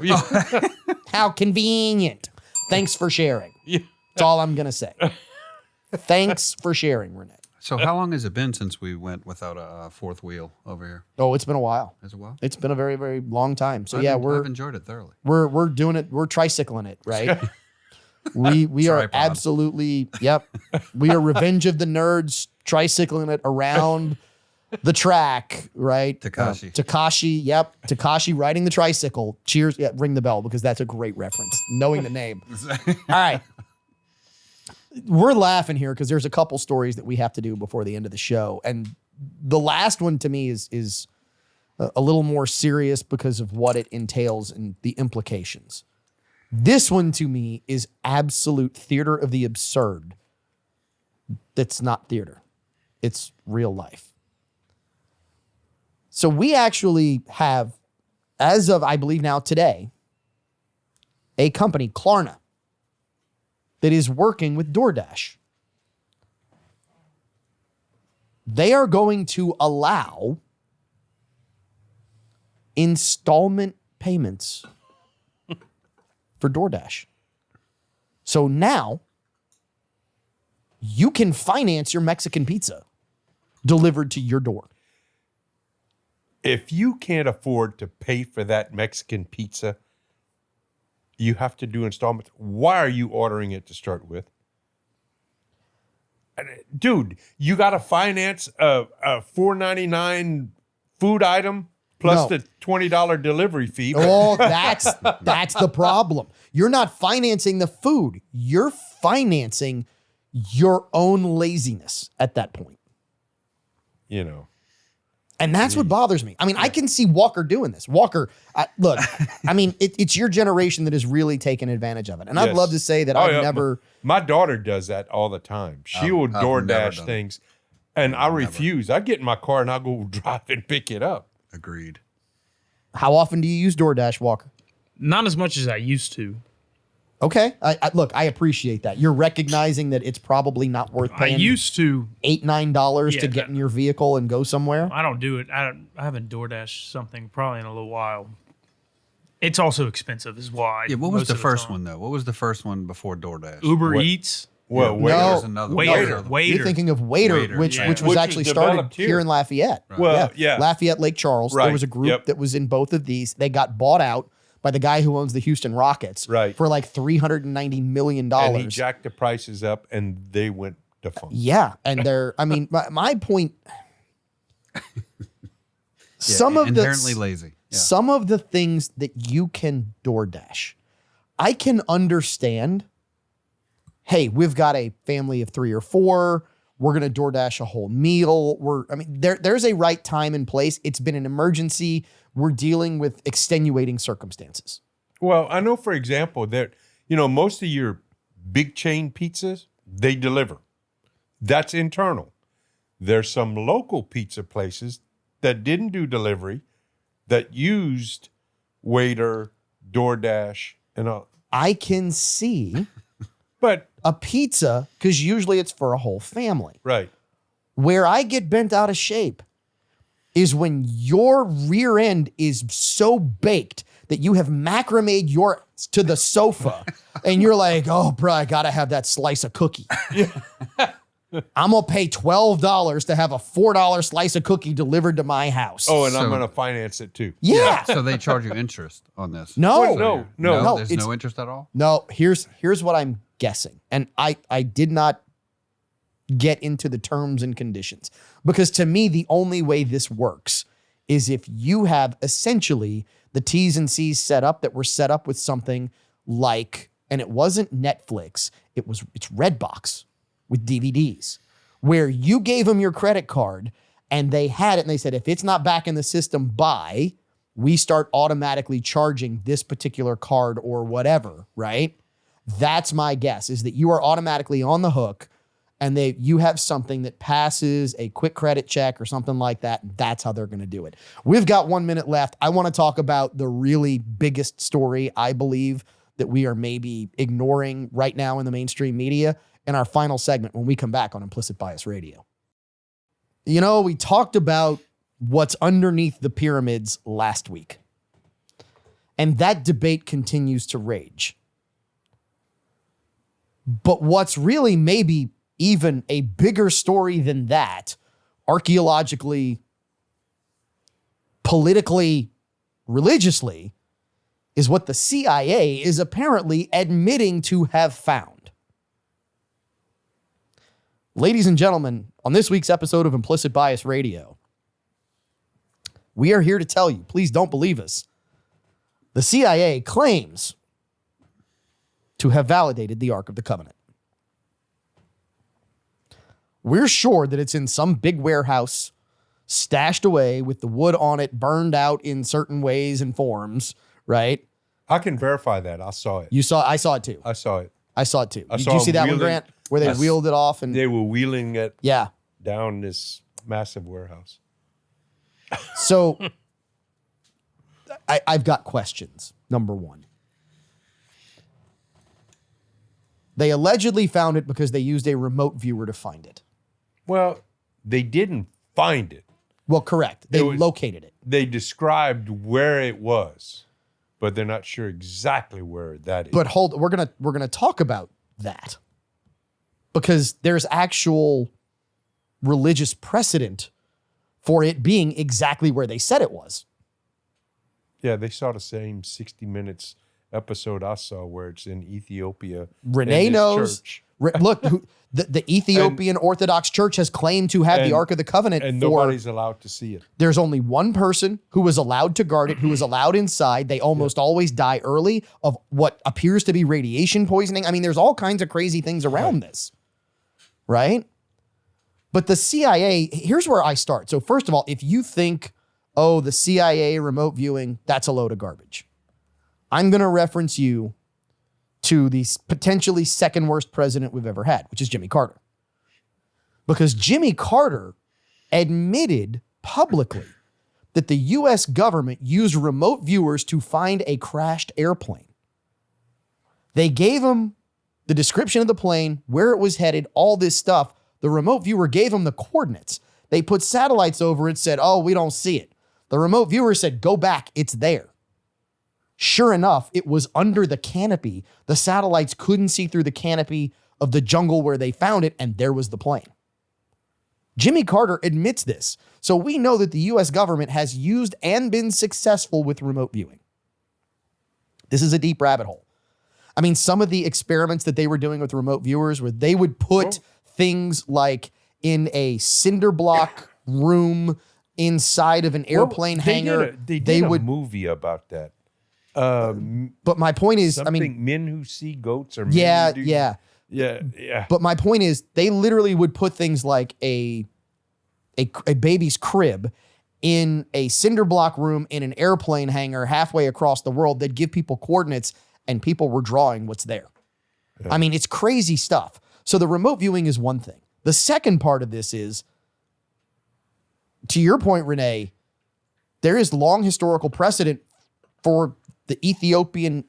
How convenient. Thanks for sharing. Yeah. That's all I'm going to say. Thanks for sharing, Renee. So how long has it been since we went without a fourth wheel over here? Oh, it's been a while. Has it a while? It's been a very, very long time. So I've enjoyed it thoroughly. We're doing it. We're tricycling it, right? we are Tripod. absolutely, yep. We are Revenge of the Nerds tricycling it around the track, right? Takashi. Takashi, yep. Takashi riding the tricycle. Cheers. Yeah, ring the bell because that's a great reference. Knowing the name. All right. We're laughing here because there's a couple stories that we have to do before the end of the show. And the last one to me is a little more serious because of what it entails and the implications. This one to me is absolute theater of the absurd. That's not theater. It's real life. So we actually have, as of I believe now today, a company, Klarna, that is working with DoorDash. They are going to allow installment payments for DoorDash. So now you can finance your Mexican pizza delivered to your door. If you can't afford to pay for that Mexican pizza, you have to do installments. Why are you ordering it to start with? Dude, you got to finance a $4.99 food item plus No. the $20 delivery fee. Oh, that's the problem. You're not financing the food. You're financing your own laziness at that point. You know. And that's what bothers me. I mean, I can see Walker doing this. Walker, look, I mean, it's your generation that has really taken advantage of it. And I'd Yes. love to say that I've never... My daughter does that all the time. She will I've never DoorDash done it. things, and I refuse. I get in my car and I'll go drive and pick it up. Agreed. How often do you use DoorDash, Walker? Not as much as I used to. Okay. Look, I appreciate that. You're recognizing that it's probably not worth I paying used to. $8-9 Yeah, to get in your vehicle and go somewhere. I don't do it. I haven't DoorDash something probably in a little while. It's also expensive, is why. Yeah, what was most the of first time. one though? What was the first one before DoorDash? Uber What? Eats. Well, No. waiter. There's another one. Waiter. There's You're thinking of Waiter, Waiter, which yeah. which Which was was actually started developed here here. in Lafayette. Well, yeah. Lafayette, Lake Charles. There Right. was a group Yep. that was in both of these. They got bought out by the guy who owns the Houston Rockets Right. for like $390 million. And he jacked the prices up, and they went defunct. Yeah, and they're. I mean, my point. Some of inherently the lazy. Yeah. some of the things that you can DoorDash, I can understand. Hey, we've got a family of 3 or 4. We're gonna DoorDash a whole meal. There's a right time and place. It's been an emergency. We're dealing with extenuating circumstances. Well, I know, for example, that most of your big chain pizzas, they deliver. That's internal. There's some local pizza places that didn't do delivery that used Waiter, DoorDash, and all. I can see But a pizza, because usually it's for a whole family. right. Where I get bent out of shape is when your rear end is so baked that you have macrameed your to the sofa and you're like, oh, bro, I got to have that slice of cookie. I'm going to pay $12 to have a $4 slice of cookie delivered to my house. Oh, and I'm So- going to finance it too. yeah. So they charge you interest on this. No. Well, no. There's it's- no interest at all. No, here's what I'm guessing. And I did not get into the terms and conditions because to me, the only way this works is if you have essentially the T's and C's set up that were set up with something like, and it wasn't Netflix, it's Redbox with DVDs, where you gave them your credit card and they had it and they said, if it's not back in the system by, we start automatically charging this particular card or whatever, right? That's my guess, is that you are automatically on the hook and you have something that passes a quick credit check or something like that. And that's how they're going to do it. We've got 1 minute left. I want to talk about the really biggest story I believe that we are maybe ignoring right now in the mainstream media in our final segment when we come back on Implicit Bias Radio. We talked about what's underneath the pyramids last week. And that debate continues to rage. But what's really maybe even a bigger story than that, archaeologically, politically, religiously, is what the CIA is apparently admitting to have found. Ladies and gentlemen, on this week's episode of Implicit Bias Radio, we are here to tell you, please don't believe us, the CIA claims to have validated the Ark of the Covenant. We're sure that it's in some big warehouse, stashed away with the wood on it, burned out in certain ways and forms, right? I can verify that. I saw it. I saw it too. I saw it. I saw it too. Did saw you see them that one, wheeling- Grant? Where they Yes. wheeled it off and They were wheeling it yeah. down this massive warehouse. So I've got questions. Number one. They allegedly found it because they used a remote viewer to find it. Well, they didn't find it. Well, correct. They located it. They described where it was, but they're not sure exactly where that is. But we're gonna talk about that because there's actual religious precedent for it being exactly where they said it was. yeah, they saw the same 60 Minutes episode I saw where it's in Ethiopia. Renee in this knows. church. Look, the Ethiopian Orthodox Church has claimed to have the Ark of the Covenant, and for nobody's allowed to see it. there's only one person who was allowed to guard it, who was allowed inside. They almost always die early of what appears to be radiation poisoning. I mean, there's all kinds of crazy things around this, right? But the CIA, here's where I start. So first of all, if you think, oh, the CIA remote viewing, that's a load of garbage. I'm going to reference you to the potentially second worst president we've ever had, which is Jimmy Carter. Because Jimmy Carter admitted publicly that the U.S. government used remote viewers to find a crashed airplane. They gave him the description of the plane, where it was headed, all this stuff. The remote viewer gave him the coordinates. They put satellites over it, said, oh, we don't see it. The remote viewer said, go back, it's there. Sure enough, it was under the canopy. The satellites couldn't see through the canopy of the jungle where they found it, and there was the plane. Jimmy Carter admits this. So we know that the US government has used and been successful with remote viewing. This is a deep rabbit hole. I mean, some of the experiments that they were doing with remote viewers where they would put things like in a cinder block room inside of an airplane hangar. They did a movie about that. But my point is, I mean, Men Who See Goats or yeah. But my point is, they literally would put things like a baby's crib in a cinder block room in an airplane hangar halfway across the world. They'd give people coordinates, and people were drawing what's there. Yeah. I mean, it's crazy stuff. So the remote viewing is one thing. The second part of this is, to your point, Renee, there is long historical precedent for the Ethiopian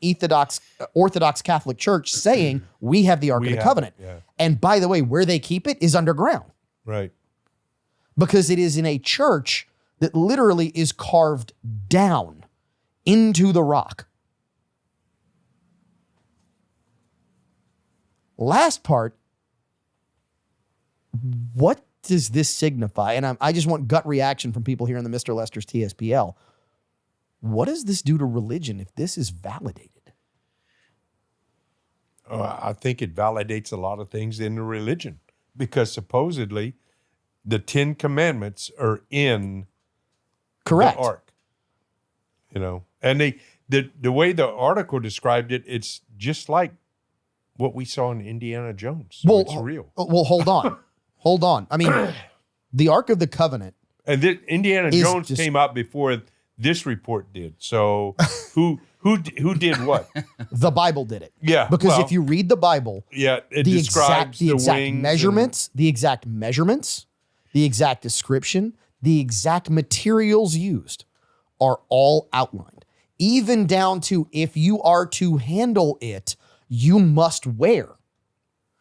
Orthodox Catholic Church saying we have the Ark of the Covenant. Yeah. And by the way, where they keep it is underground. Right. Because it is in a church that literally is carved down into the rock. Last part, what does this signify? And I just want gut reaction from people here in the Mr. Lester's TSPL. What does this do to religion if this is validated? I think it validates a lot of things in the religion, because supposedly the 10 Commandments are in Correct. the Ark. You know, and the way the article described it, it's just like what we saw in Indiana Jones. So it's real. Well, hold on. Hold on. I mean, the Ark of the Covenant. And Indiana Jones came out before this report did. So who did what? The Bible did it. Yeah. Because if you read the Bible, it describes the exact measurements, the exact description, the exact materials used are all outlined. Even down to, if you are to handle it, you must wear.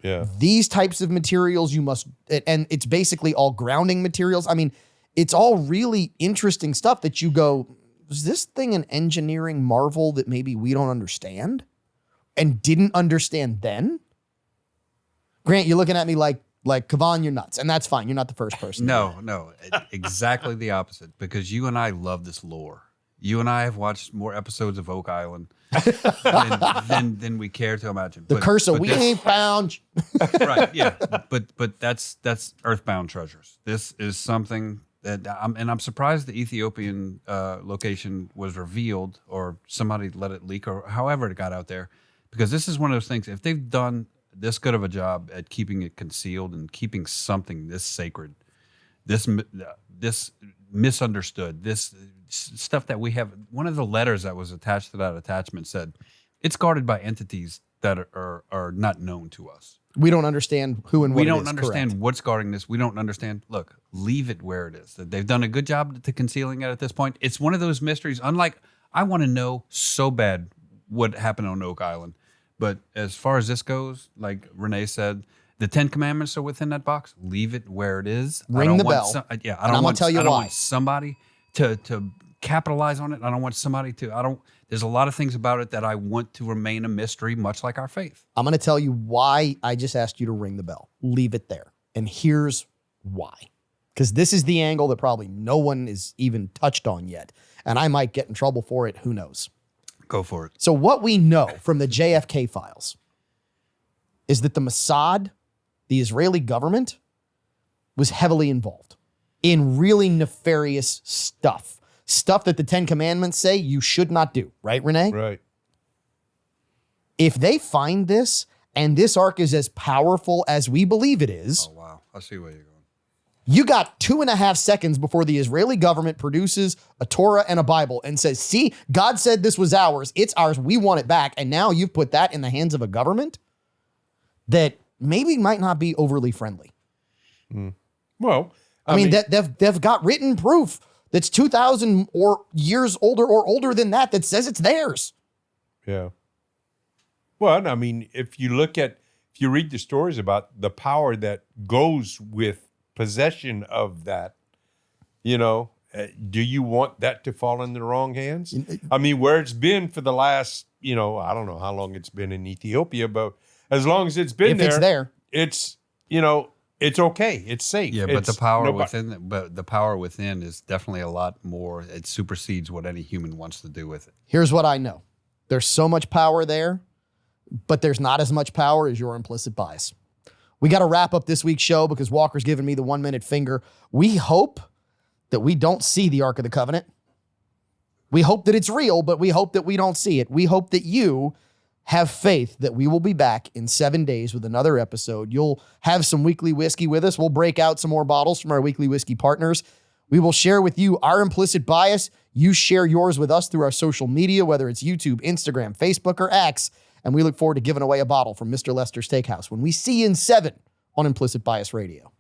Yeah. These types of materials you must, and it's basically all grounding materials. I mean, it's all really interesting stuff that you go, is this thing an engineering marvel that maybe we don't understand and didn't understand then? Grant, you're looking at me like, Kavan, you're nuts. And that's fine. You're not the first person. No, exactly the opposite, because you and I love this lore. You and I have watched more episodes of Oak Island than we care to imagine. The curse of we ain't found. Right, yeah. But that's earthbound treasures. This is something that I'm surprised the Ethiopian location was revealed, or somebody let it leak, or however it got out there, because this is one of those things. If they've done this good of a job at keeping it concealed and keeping something this sacred, this misunderstood, this stuff that we have. One of the letters that was attached to that attachment said it's guarded by entities that are not known to us. We don't understand who and what it is. We don't understand what's guarding this. We don't understand. Look, leave it where it is. They've done a good job to concealing it at this point. It's one of those mysteries. Unlike, I want to know so bad what happened on Oak Island. But as far as this goes, like Renee said, the 10 Commandments are within that box. Leave it where it is. Ring the bell. I don't want somebody to capitalize on it. I don't want somebody to, there's a lot of things about it that I want to remain a mystery, much like our faith. I'm going to tell you why I just asked you to ring the bell. Leave it there. And here's why. Because this is the angle that probably no one is even touched on yet. And I might get in trouble for it. Who knows? Go for it. So what we know from the JFK files is that the Mossad, the Israeli government, was heavily involved in really nefarious stuff. Stuff that the 10 Commandments say you should not do. Right, Renee? Right. If they find this, and this ark is as powerful as we believe it is. Oh, wow. I see where you're going. You got 2.5 seconds before the Israeli government produces a Torah and a Bible and says, see, God said this was ours. It's ours. We want it back. And now you've put that in the hands of a government that maybe might not be overly friendly. Well, I mean they've got written proof that's 2,000 or years older or older than that says it's theirs. Yeah. Well, I mean, if you read the stories about the power that goes with possession of that, do you want that to fall in the wrong hands? I mean, where it's been for the last, I don't know how long it's been in Ethiopia, but as long as it's been If it's there. it's, it's okay. It's safe. Yeah, but It's the power within is definitely a lot more. It supersedes what any human wants to do with it. Here's what I know. There's so much power there, but there's not as much power as your implicit bias. We got to wrap up this week's show because Walker's giving me the 1 minute finger. We hope that we don't see the Ark of the Covenant. We hope that it's real, but we hope that we don't see it. We hope that you have faith that we will be back in 7 days with another episode. You'll have some weekly whiskey with us. We'll break out some more bottles from our weekly whiskey partners. We will share with you our implicit bias. You share yours with us through our social media, whether it's YouTube, Instagram, Facebook, or X. And we look forward to giving away a bottle from Mr. Lester's Steakhouse when we see you in 7 on Implicit Bias Radio.